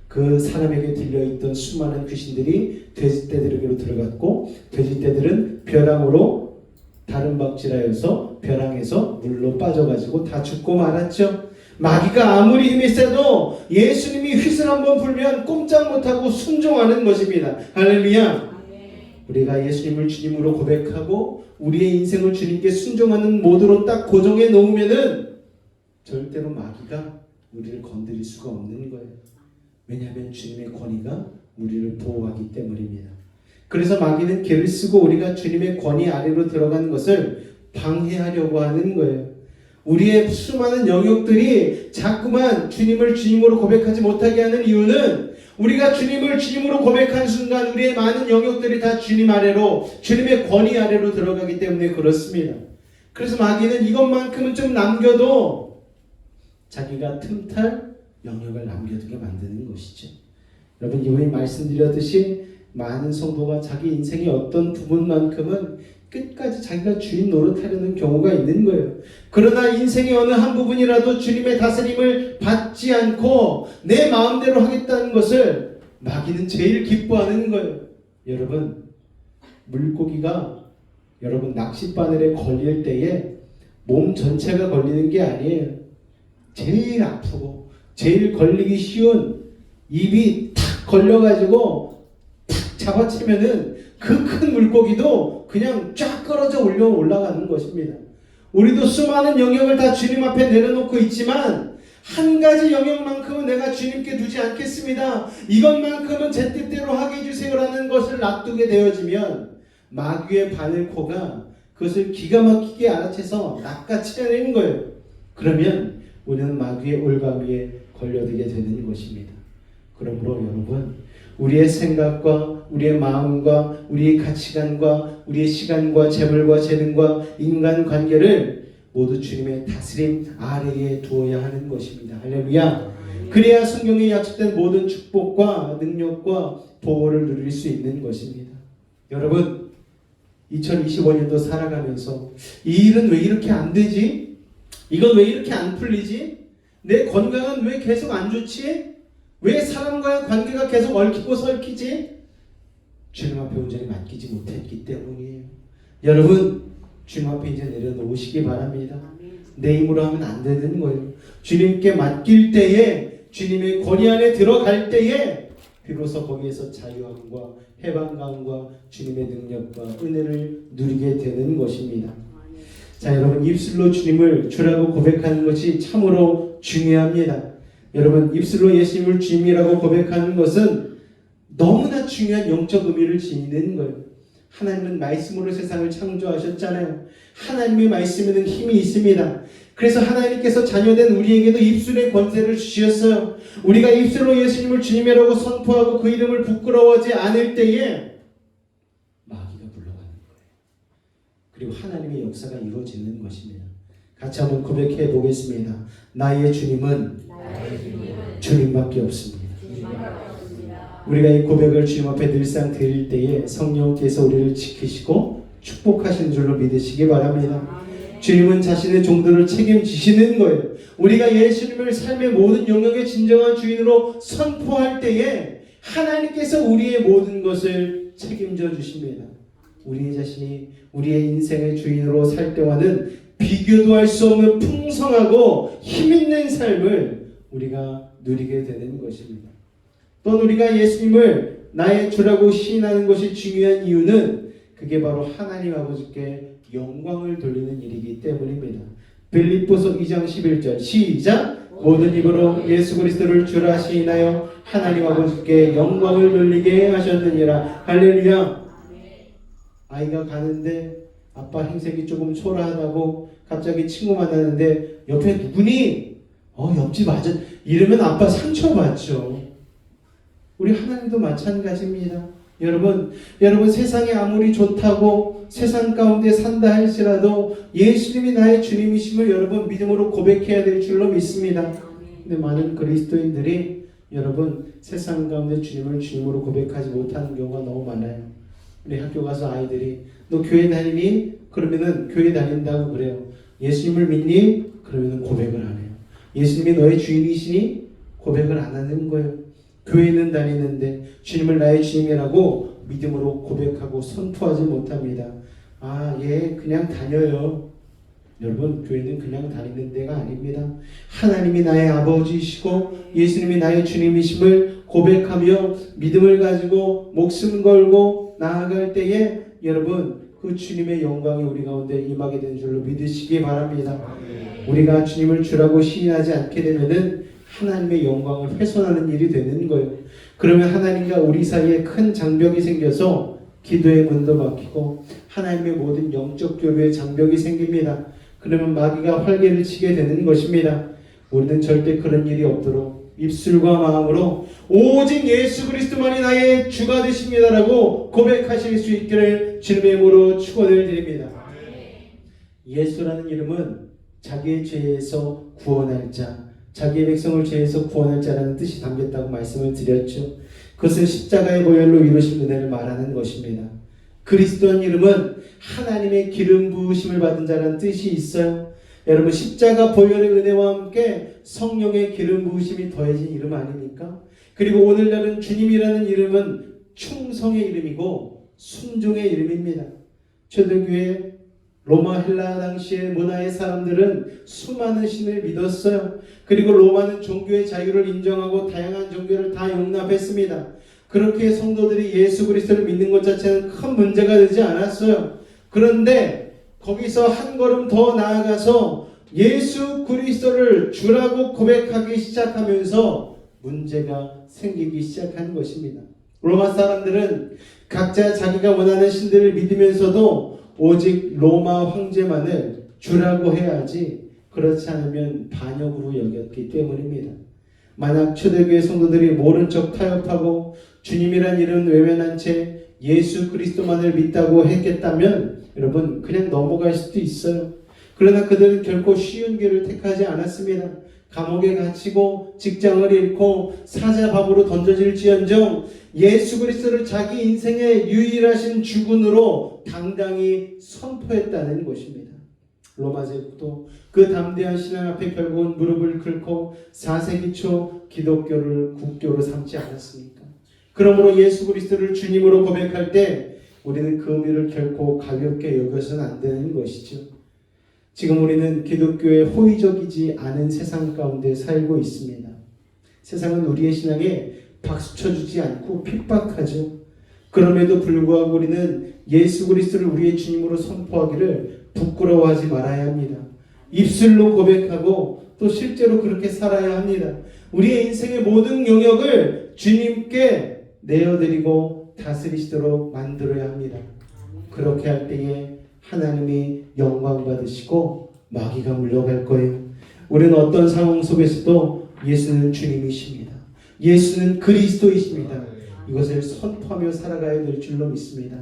그 사람에게 들려있던 수많은 귀신들이 돼지떼들에게로 들어갔고 돼지떼들은 벼랑으로 다른 박질하여서 벼랑에서 물로 빠져가지고 다 죽고 말았죠. 마귀가 아무리 힘이 세도 예수님이 휘슬 한번 불면 꼼짝 못하고 순종하는 것입니다. 할렐루야. 우리가 예수님을 주님으로 고백하고 우리의 인생을 주님께 순종하는 모드로 딱 고정해 놓으면은 절대로 마귀가 우리를 건드릴 수가 없는 거예요. 왜냐하면 주님의 권위가 우리를 보호하기 때문입니다. 그래서 마귀는 개를 쓰고 우리가 주님의 권위 아래로 들어가는 것을 방해하려고 하는 거예요. 우리의 수많은 영역들이 자꾸만 주님을 주님으로 고백하지 못하게 하는 이유는 우리가 주님을 주님으로 고백한 순간 우리의 많은 영역들이 다 주님 아래로, 주님의 권위 아래로 들어가기 때문에 그렇습니다. 그래서 마귀는 이것만큼은 좀 남겨도 자기가 틈탈 영역을 남겨두게 만드는 것이죠. 여러분 이번에 말씀드렸듯이 많은 성도가 자기 인생의 어떤 부분만큼은 끝까지 자기가 주인 노릇하려는 경우가 있는 거예요. 그러나 인생의 어느 한 부분이라도 주님의 다스림을 받지 않고 내 마음대로 하겠다는 것을 마귀는 제일 기뻐하는 거예요. 여러분 물고기가 여러분 낚싯바늘에 걸릴 때에 몸 전체가 걸리는 게 아니에요. 제일 아프고 제일 걸리기 쉬운 입이 탁 걸려가지고 탁 잡아채면은 그 큰 물고기도 그냥 쫙 끌어져 올라가는 것입니다. 우리도 수많은 영역을 다 주님 앞에 내려놓고 있지만 한 가지 영역만큼은 내가 주님께 두지 않겠습니다. 이것만큼은 제 뜻대로 하게 해주세요라는 것을 놔두게 되어지면 마귀의 바늘코가 그것을 기가 막히게 알아채서 낚아채는 거예요. 그러면 우리는 마귀의 올가미에 걸려들게 되는 것입니다. 그러므로 여러분 우리의 생각과 우리의 마음과 우리의 가치관과 우리의 시간과 재물과 재능과 인간관계를 모두 주님의 다스림 아래에 두어야 하는 것입니다. 할렐루야. 그래야 성경에 약속된 모든 축복과 능력과 보호를 누릴 수 있는 것입니다. 여러분 2025년도 살아가면서 이 일은 왜 이렇게 안 되지? 이건 왜 이렇게 안 풀리지? 내 건강은 왜 계속 안 좋지? 왜 사람과의 관계가 계속 얽히고 설키지? 주님 앞에 온전히 맡기지 못했기 때문이에요. 여러분, 주님 앞에 이제 내려놓으시기 바랍니다. 내 힘으로 하면 안 되는 거예요. 주님께 맡길 때에, 주님의 권위 안에 들어갈 때에 비로소 거기에서 자유함과 해방감과 주님의 능력과 은혜를 누리게 되는 것입니다. 자, 여러분, 입술로 주님을 주라고 고백하는 것이 참으로 중요합니다. 여러분, 입술로 예수님을 주님이라고 고백하는 것은 너무나 중요한 영적 의미를 지니는 거예요. 하나님은 말씀으로 세상을 창조하셨잖아요. 하나님의 말씀에는 힘이 있습니다. 그래서 하나님께서 자녀된 우리에게도 입술의 권세를 주셨어요. 우리가 입술로 예수님을 주님이라고 선포하고 그 이름을 부끄러워하지 않을 때에 마귀가 물러가는 거예요. 그리고 하나님의 역사가 이루어지는 것입니다. 같이 한번 고백해 보겠습니다. 나의 주님은 주님밖에 없습니다. 우리가 이 고백을 주님 앞에 늘상 드릴 때에 성령께서 우리를 지키시고 축복하시는 줄로 믿으시기 바랍니다. 주님은 자신의 종들을 책임지시는 거예요. 우리가 예수님을 삶의 모든 영역의 진정한 주인으로 선포할 때에 하나님께서 우리의 모든 것을 책임져 주십니다. 우리 자신이 우리의 인생의 주인으로 살 때와는 비교도 할 수 없는 풍성하고 힘있는 삶을 우리가 누리게 되는 것입니다. 또 우리가 예수님을 나의 주라고 시인하는 것이 중요한 이유는 그게 바로 하나님 아버지께 영광을 돌리는 일이기 때문입니다. 빌립보서 2장 11절 시작! 모든 입으로 예수 그리스도를 주라 시인하여 하나님 아버지께 영광을 돌리게 하셨느니라. 할렐루야. 아이가 가는데 아빠 행색이 조금 초라하다고 갑자기 친구 만나는데 옆에 누구니? 옆집 맞아. 이러면 아빠 상처받죠. 우리 하나님도 마찬가지입니다. 여러분 세상이 아무리 좋다고 세상 가운데 산다 할지라도 예수님이 나의 주님이심을 여러분 믿음으로 고백해야 될 줄로 믿습니다. 근데 많은 그리스도인들이 여러분 세상 가운데 주님을 주님으로 고백하지 못하는 경우가 너무 많아요. 우리 학교 가서 아이들이 너 교회 다니니? 그러면은 교회 다닌다고 그래요. 예수님을 믿니? 그러면은 고백을 안 해요. 예수님이 너의 주인이시니? 고백을 안 하는 거예요. 교회는 다니는데 주님을 나의 주님이라고 믿음으로 고백하고 선포하지 못합니다. 그냥 다녀요. 여러분, 교회는 그냥 다니는 데가 아닙니다. 하나님이 나의 아버지이시고 예수님이 나의 주님이심을 고백하며 믿음을 가지고 목숨 걸고 나아갈 때에 여러분 그 주님의 영광이 우리 가운데 임하게 된 줄로 믿으시기 바랍니다. 우리가 주님을 주라고 시인하지 않게 되면은 하나님의 영광을 훼손하는 일이 되는 거예요. 그러면 하나님과 우리 사이에 큰 장벽이 생겨서 기도의 문도 막히고 하나님의 모든 영적 교류의 장벽이 생깁니다. 그러면 마귀가 활개를 치게 되는 것입니다. 우리는 절대 그런 일이 없도록 입술과 마음으로 오직 예수 그리스도만이 나의 주가 되십니다라고 고백하실 수 있기를 주님의 이름으로 축원을 드립니다. 예수라는 이름은 자기의 죄에서 구원할 자, 자기의 백성을 죄에서 구원할 자라는 뜻이 담겼다고 말씀을 드렸죠. 그것은 십자가의 보혈로 이루신 은혜를 말하는 것입니다. 그리스도는 이름은 하나님의 기름 부으심을 받은 자라는 뜻이 있어요. 여러분, 십자가 보혈의 은혜와 함께 성령의 기름 부으심이 더해진 이름 아닙니까? 그리고 오늘날은 주님이라는 이름은 충성의 이름이고 순종의 이름입니다. 초대교회 로마 헬라 당시의 문화의 사람들은 수많은 신을 믿었어요. 그리고 로마는 종교의 자유를 인정하고 다양한 종교를 다 용납했습니다. 그렇게 성도들이 예수 그리스도를 믿는 것 자체는 큰 문제가 되지 않았어요. 그런데 거기서 한 걸음 더 나아가서 예수 그리스도를 주라고 고백하기 시작하면서 문제가 생기기 시작한 것입니다. 로마 사람들은 각자 자기가 원하는 신들을 믿으면서도 오직 로마 황제만을 주라고 해야지 그렇지 않으면 반역으로 여겼기 때문입니다. 만약 초대교회 성도들이 모른 척 타협하고 주님이란 이름 외면한 채 예수 그리스도만을 믿다고 했겠다면 여러분 그냥 넘어갈 수도 있어요. 그러나 그들은 결코 쉬운 길을 택하지 않았습니다. 감옥에 갇히고 직장을 잃고 사자밥으로 던져질지언정 예수 그리스도를 자기 인생의 유일하신 주군으로 당당히 선포했다는 것입니다. 로마 제국도 그 담대한 신앙 앞에 결국은 무릎을 꿇고 4세기 초 기독교를 국교로 삼지 않았습니까? 그러므로 예수 그리스도를 주님으로 고백할 때 우리는 그 의미를 결코 가볍게 여겨서는 안 되는 것이죠. 지금 우리는 기독교의 호의적이지 않은 세상 가운데 살고 있습니다. 세상은 우리의 신앙에 박수 쳐주지 않고 핍박하죠. 그럼에도 불구하고 우리는 예수 그리스도를 우리의 주님으로 선포하기를 부끄러워하지 말아야 합니다. 입술로 고백하고 또 실제로 그렇게 살아야 합니다. 우리의 인생의 모든 영역을 주님께 내어드리고 다스리시도록 만들어야 합니다. 그렇게 할 때에 하나님이 영광 받으시고 마귀가 물러갈 거예요. 우리는 어떤 상황 속에서도 예수는 주님이십니다. 예수는 그리스도이십니다. 이것을 선포하며 살아가야 될 줄로 믿습니다.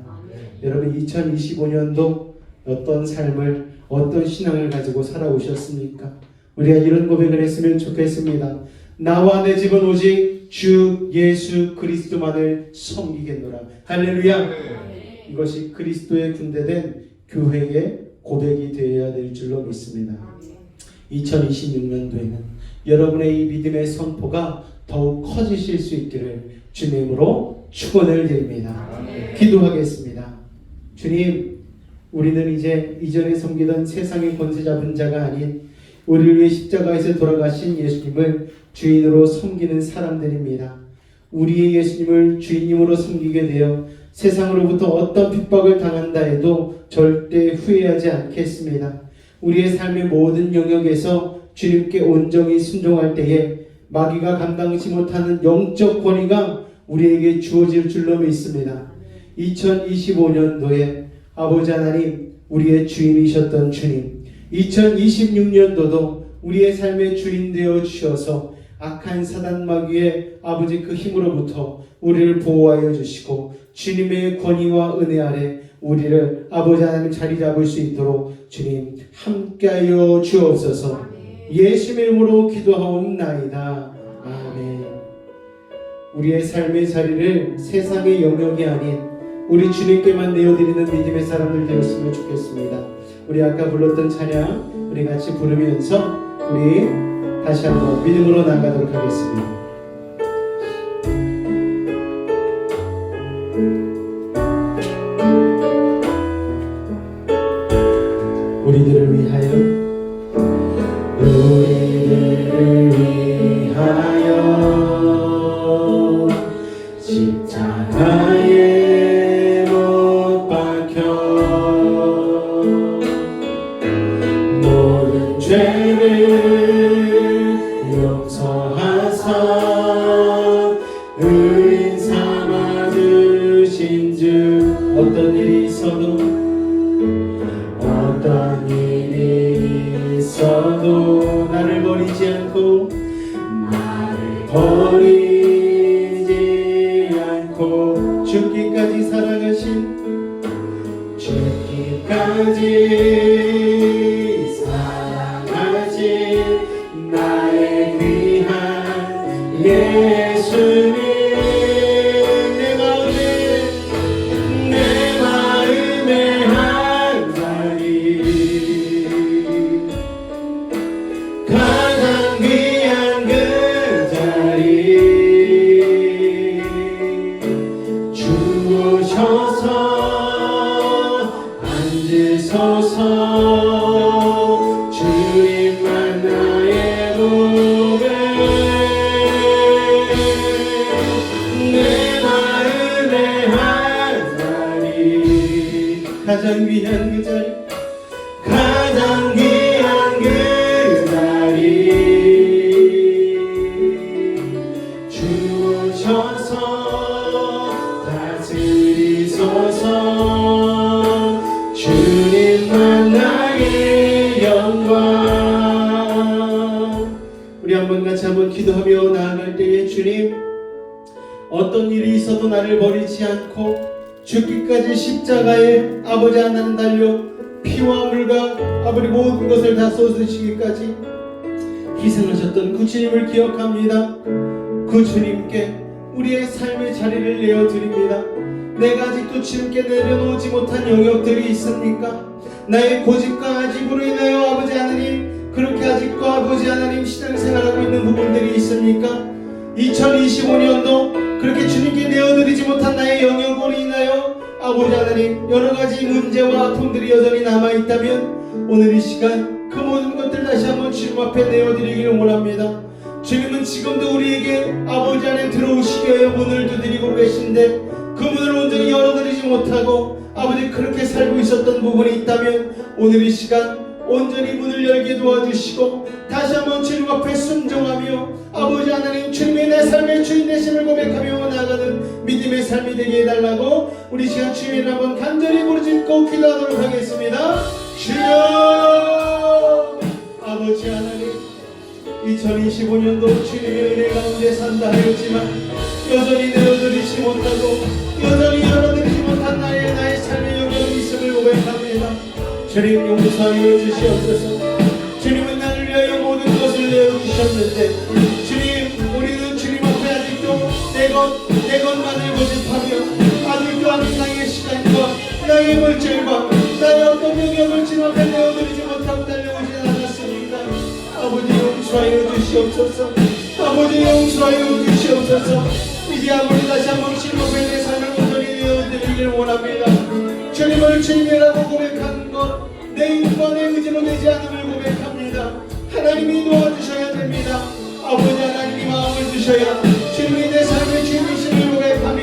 여러분 2025년도 어떤 삶을 어떤 신앙을 가지고 살아오셨습니까? 우리가 이런 고백을 했으면 좋겠습니다. 나와 내 집은 오직 주 예수 그리스도만을 섬기겠노라. 할렐루야. 이것이 그리스도의 군대된 교회의 고백이 되어야 될 줄로 믿습니다. 2026년도에는 여러분의 이 믿음의 선포가 더욱 커지실 수 있기를 주님으로 축원을 드립니다. 기도하겠습니다. 주님, 우리는 이제 이전에 섬기던 세상의 권세 잡은 자가 아닌 우리를 위해 십자가에서 돌아가신 예수님을 주인으로 섬기는 사람들입니다. 우리의 예수님을 주인님으로 섬기게 되어 세상으로부터 어떤 핍박을 당한다 해도 절대 후회하지 않겠습니다. 우리의 삶의 모든 영역에서 주님께 온전히 순종할 때에 마귀가 감당치 못하는 영적 권위가 우리에게 주어질 줄로 믿습니다. 2025년도에 아버지 하나님, 우리의 주인이셨던 주님, 2026년도도 우리의 삶의 주인 되어 주셔서 악한 사단 마귀의 아버지 그 힘으로부터 우리를 보호하여 주시고 주님의 권위와 은혜 아래 우리를 아버지 하나님 자리 잡을 수 있도록 주님 함께하여 주옵소서. 예수의 이름으로 기도하옵나이다. 아멘. 우리의 삶의 자리를 세상의 영역이 아닌 우리 주님께만 내어드리는 믿음의 사람들 되었으면 좋겠습니다. 우리 아까 불렀던 찬양 우리 같이 부르면서 우리 다시 한번 믿음으로 나가도록 하겠습니다. 우리들을 위하여, 우리들을 위하여 십자가에 못 박혀 모든 죄를 용서하사 의인 삼아 주신 주. 어떤 일이 있어도 나를 버리지 않고 죽기까지 사랑하신 나의 귀한 예수님, 내 마음에 한 자리 가장 귀한 그 자리 주셔서 앉으소서. 주님만 나의 보배, 내 마음에 한 자리 가장 귀한 그 자리, 가장 귀한 그 자리 주셔서 다스리소서. 주님만 나의 영광. 우리 한번 같이 한번 기도하며 나아갈 때에 주님, 어떤 일이 있어도 나를 버리지 않고 죽기까지 십자가에 아버지 하나님 달려 피와 물과 아버지 모든 것을 다 쏟으시기까지 희생하셨던 그 주님을 기억합니다. 그 주님께 우리의 삶의 자리를 내어드립니다. 내가 아직도 주님께 내려놓지 못한 영역들이 있습니까? 나의 고집과 아집으로 인하여 아버지 하나님 그렇게 아직도 아버지 하나님 신앙생활하고 있는 부분들이 있습니까? 2025년도 그렇게 주님께 내어드리지 못한 나의 영역으로 인하여 아버지 하나님 여러 가지 문제와 아픔들이 여전히 남아있다면 오늘 이 시간 그 모든 것들 다시 한번 주님 앞에 내어드리기를 원합니다. 주님은 지금도 우리에게 아버지 안에 들어오시기 위하여 문을 두드리고 계신데 그 문을 온전히 열어드리지 못하고 아버지 그렇게 살고 있었던 부분이 있다면 오늘 이 시간 온전히 문을 열게 도와주시고 다시 한번 주님 앞에 순종하며 아버지 하나님 주님의 내 삶의 주인 되심을 고백하며 나아가는 믿음의 삶이 되게 해달라고 우리 시간 주님을 한번 간절히 부르짖고 기도하도록 하겠습니다. 주여 아버지 하나님 2025년도 주님의 은혜 가운데 산다 하였지만 여전히 내어드리지 못하고 여전히 열어드리지 못한 나의 삶의 영역이 있음을 고백합니다. 주님 용서하여 주시옵소서. 주님은 나를 위하여 모든 것을 내어주셨는데 주님 우리는 주님 앞에 아직도 내 것만을 고집하며 아직도 아닌 나의 시간과 나의 물질과 나의 어떤 영역을 주님 앞에 내어드리지 못하고 달려오지 않았습니다. 아버지 용서하여 주시옵소서. 아버지 용서하여 주시옵소서. 이제 아버지 다시 한번 주님 앞에 내 삶을 온전히 내어드리기를 원합니다. 주님을 주님이라고 고백하는 것 내 힘과 내 의지로 되지 않음을 고백합니다. 하나님이 도와주셔야 됩니다. 아버지 하나님이 마음을 주셔야 주님이 내 삶의 주님이심을 고백하며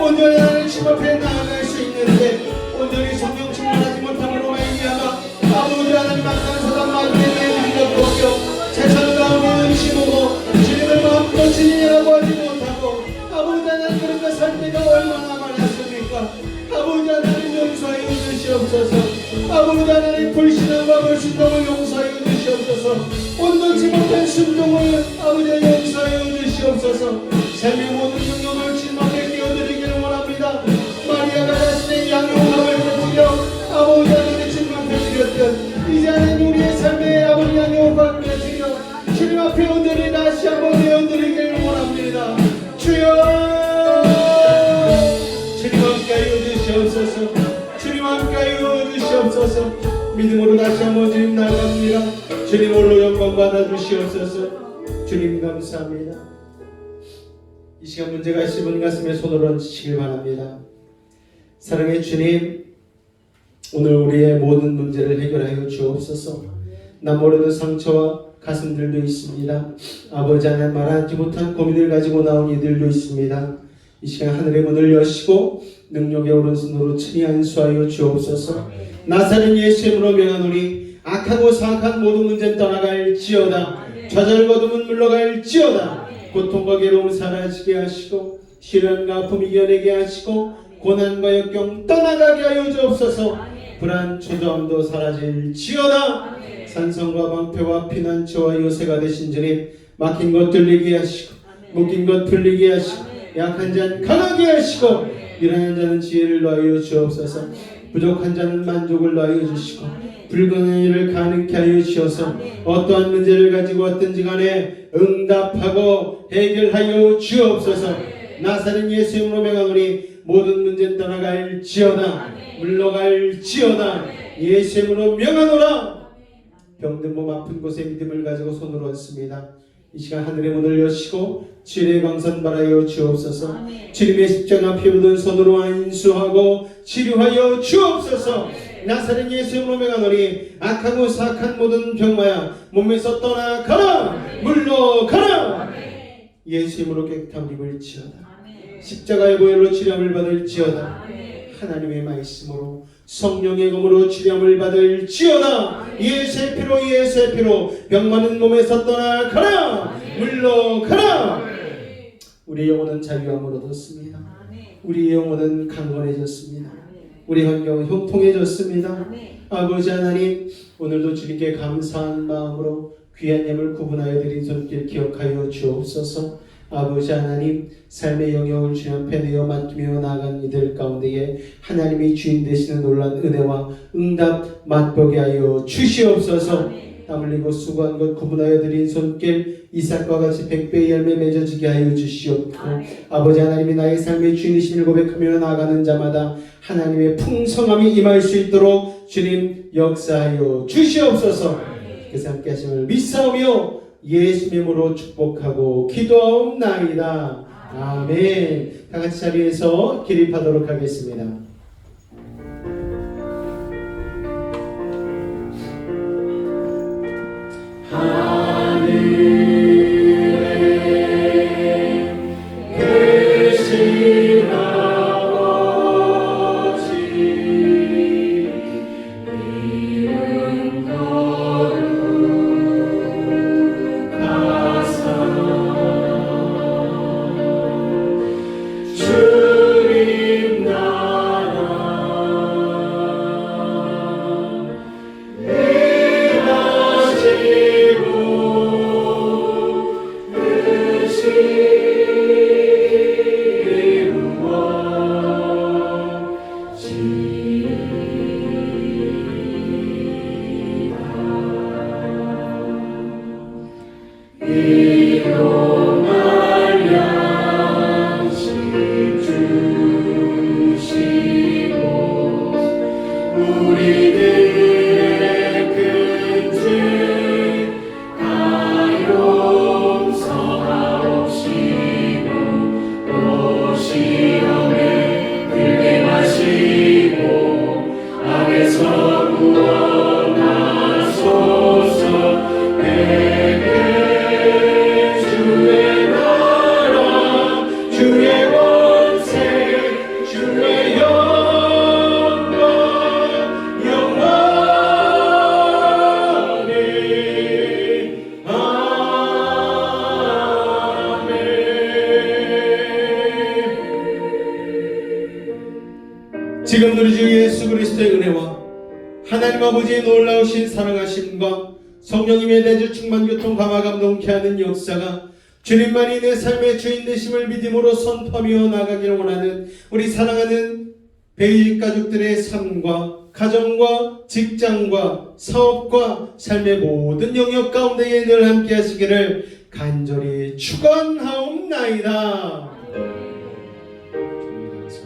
온전히 하나님 주님 앞에 나아갈 수 있는데 온전히 성령 충만하지 못함으로 말미암아 아버지 하나님 만나는 사람 마음에 내드리는 것도 세상 가운데 의심하고 주님을 마음껏 주님이라고 하지 못하고 아버지 하나님 그렇게 살 때가 얼마나 많았습니까? 아버지 하나님 용서하여 주시옵소서. 아버지 하나님 불신앙과 불순종을 용서하여 주시옵소서. 온전치 못한 순종을 아버지 용서하여 주시옵소서. 삶의 모든 영역을 주님 앞에 끼워드리기를 원합니다. 마리아가 자신의 양육함을 베풀려 아버지 하나님 주님 앞에 드렸던 이제 하나님 우리의 삶의 아버지 양육함을 베풀려 주님 앞에 온전히 다시 한번 내어드리기를 원합니다. 주여 주님 함께하여 주시옵소서. 주님 함께하여 주시옵소서. 믿음으로 다시 한번 주님 나갑니다. 주님 홀로 영광 받아 주시옵소서. 주님 감사합니다. 이 시간 문제가 있을 분 가슴에 손을 얹으시길 바랍니다. 사랑의 주님, 오늘 우리의 모든 문제를 해결하여 주옵소서. 나 모르는 상처와 가슴들도 있습니다. 아버지 하나님 말하지 못한 고민을 가지고 나온 이들도 있습니다. 이 시간 하늘의 문을 여시고 능력의 오른손으로 친히 안수하여 주옵소서. 나사렛 예수의 이름으로 명하노니 악하고 사악한 모든 문제는 떠나갈지어다. 좌절거둠은 물러갈지어다. 고통과 괴로움 사라지게 하시고 시련과 아픔 이겨내게 하시고 고난과 역경 떠나가게 하여 주옵소서. 불안 초조함도 사라질지어다. 산성과 방패와 피난처와 요새가 되신 주님, 막힌 것 뚫리게 하시고 묶인 것 풀리게 하시고 약한 자는 강하게 하시고 일하는 자는 지혜를 더하여 주옵소서. 부족한 자는 만족을 더하여 주시고 불가능한 일을 가능케 하여 주셔서 어떠한 문제를 가지고 왔든지 간에 응답하고 해결하여 주옵소서. 나사렛 예수 이름으로 명하노니 모든 문제 떠나갈지어다. 물러갈지어다. 예수 이름으로 명하노라. 병든 몸 아픈 곳에 믿음을 가지고 손을 얹습니다. 이 시간 하늘의 문을 여시고 치료의 광선 바라여 주옵소서. 주님의 십자가 피 묻은 손으로 안수하고 치료하여 주옵소서. 나사렛 예수 이름으로 명하노니 악하고 사악한 모든 병마야 몸에서 떠나가라. 물러가라. 예수 이름으로 깨끗함 입을지어다. 십자가의 보혈로 치료함을 받을지어다. 하나님의 말씀으로 성령의 검으로 치료함을 받을지어다. 예수의 피로 예수의 피로 병 많은 몸에서 떠나가라. 물러가라. 우리 영혼은 자유함을 얻었습니다. 우리 영혼은 강건해졌습니다. 우리 환경은 형통해졌습니다. 아버지 하나님, 오늘도 주님께 감사한 마음으로 귀한 예물 구분하여 드린 손길 기억하여 주옵소서. 아버지 하나님, 삶의 영역을 주님 앞에 내어 맡기며 나아간 이들 가운데에 하나님이 주인 되시는 놀라운 은혜와 응답 맛보게 하여 주시옵소서. 땀 흘리고 수고한 것 구분하여 드린 손길 이삭과 같이 100배의 열매 맺어지게 하여 주시옵고, 아버지 하나님이 나의 삶의 주인이심을 고백하며 나아가는 자마다 하나님의 풍성함이 임할 수 있도록 주님 역사하여 주시옵소서. 그래서 함께 하심을 믿사오며 예수님으로 축복하고 기도하옵나이다. 아멘. 다 같이 자리에서 기립하도록 하겠습니다. 지금 우리 주 예수 그리스도의 은혜와 하나님 아버지의 놀라우신 사랑하심과 성령님의 내주 충만 교통 감화 감동케 하는 역사가 주님만이 내 삶의 주인 되심을 믿음으로 선포하며 나가기를 원하는 우리 사랑하는 베일 가족들의 삶과 가정과 직장과 사업과 삶의 모든 영역 가운데에 늘 함께 하시기를 간절히 축원하옵나이다.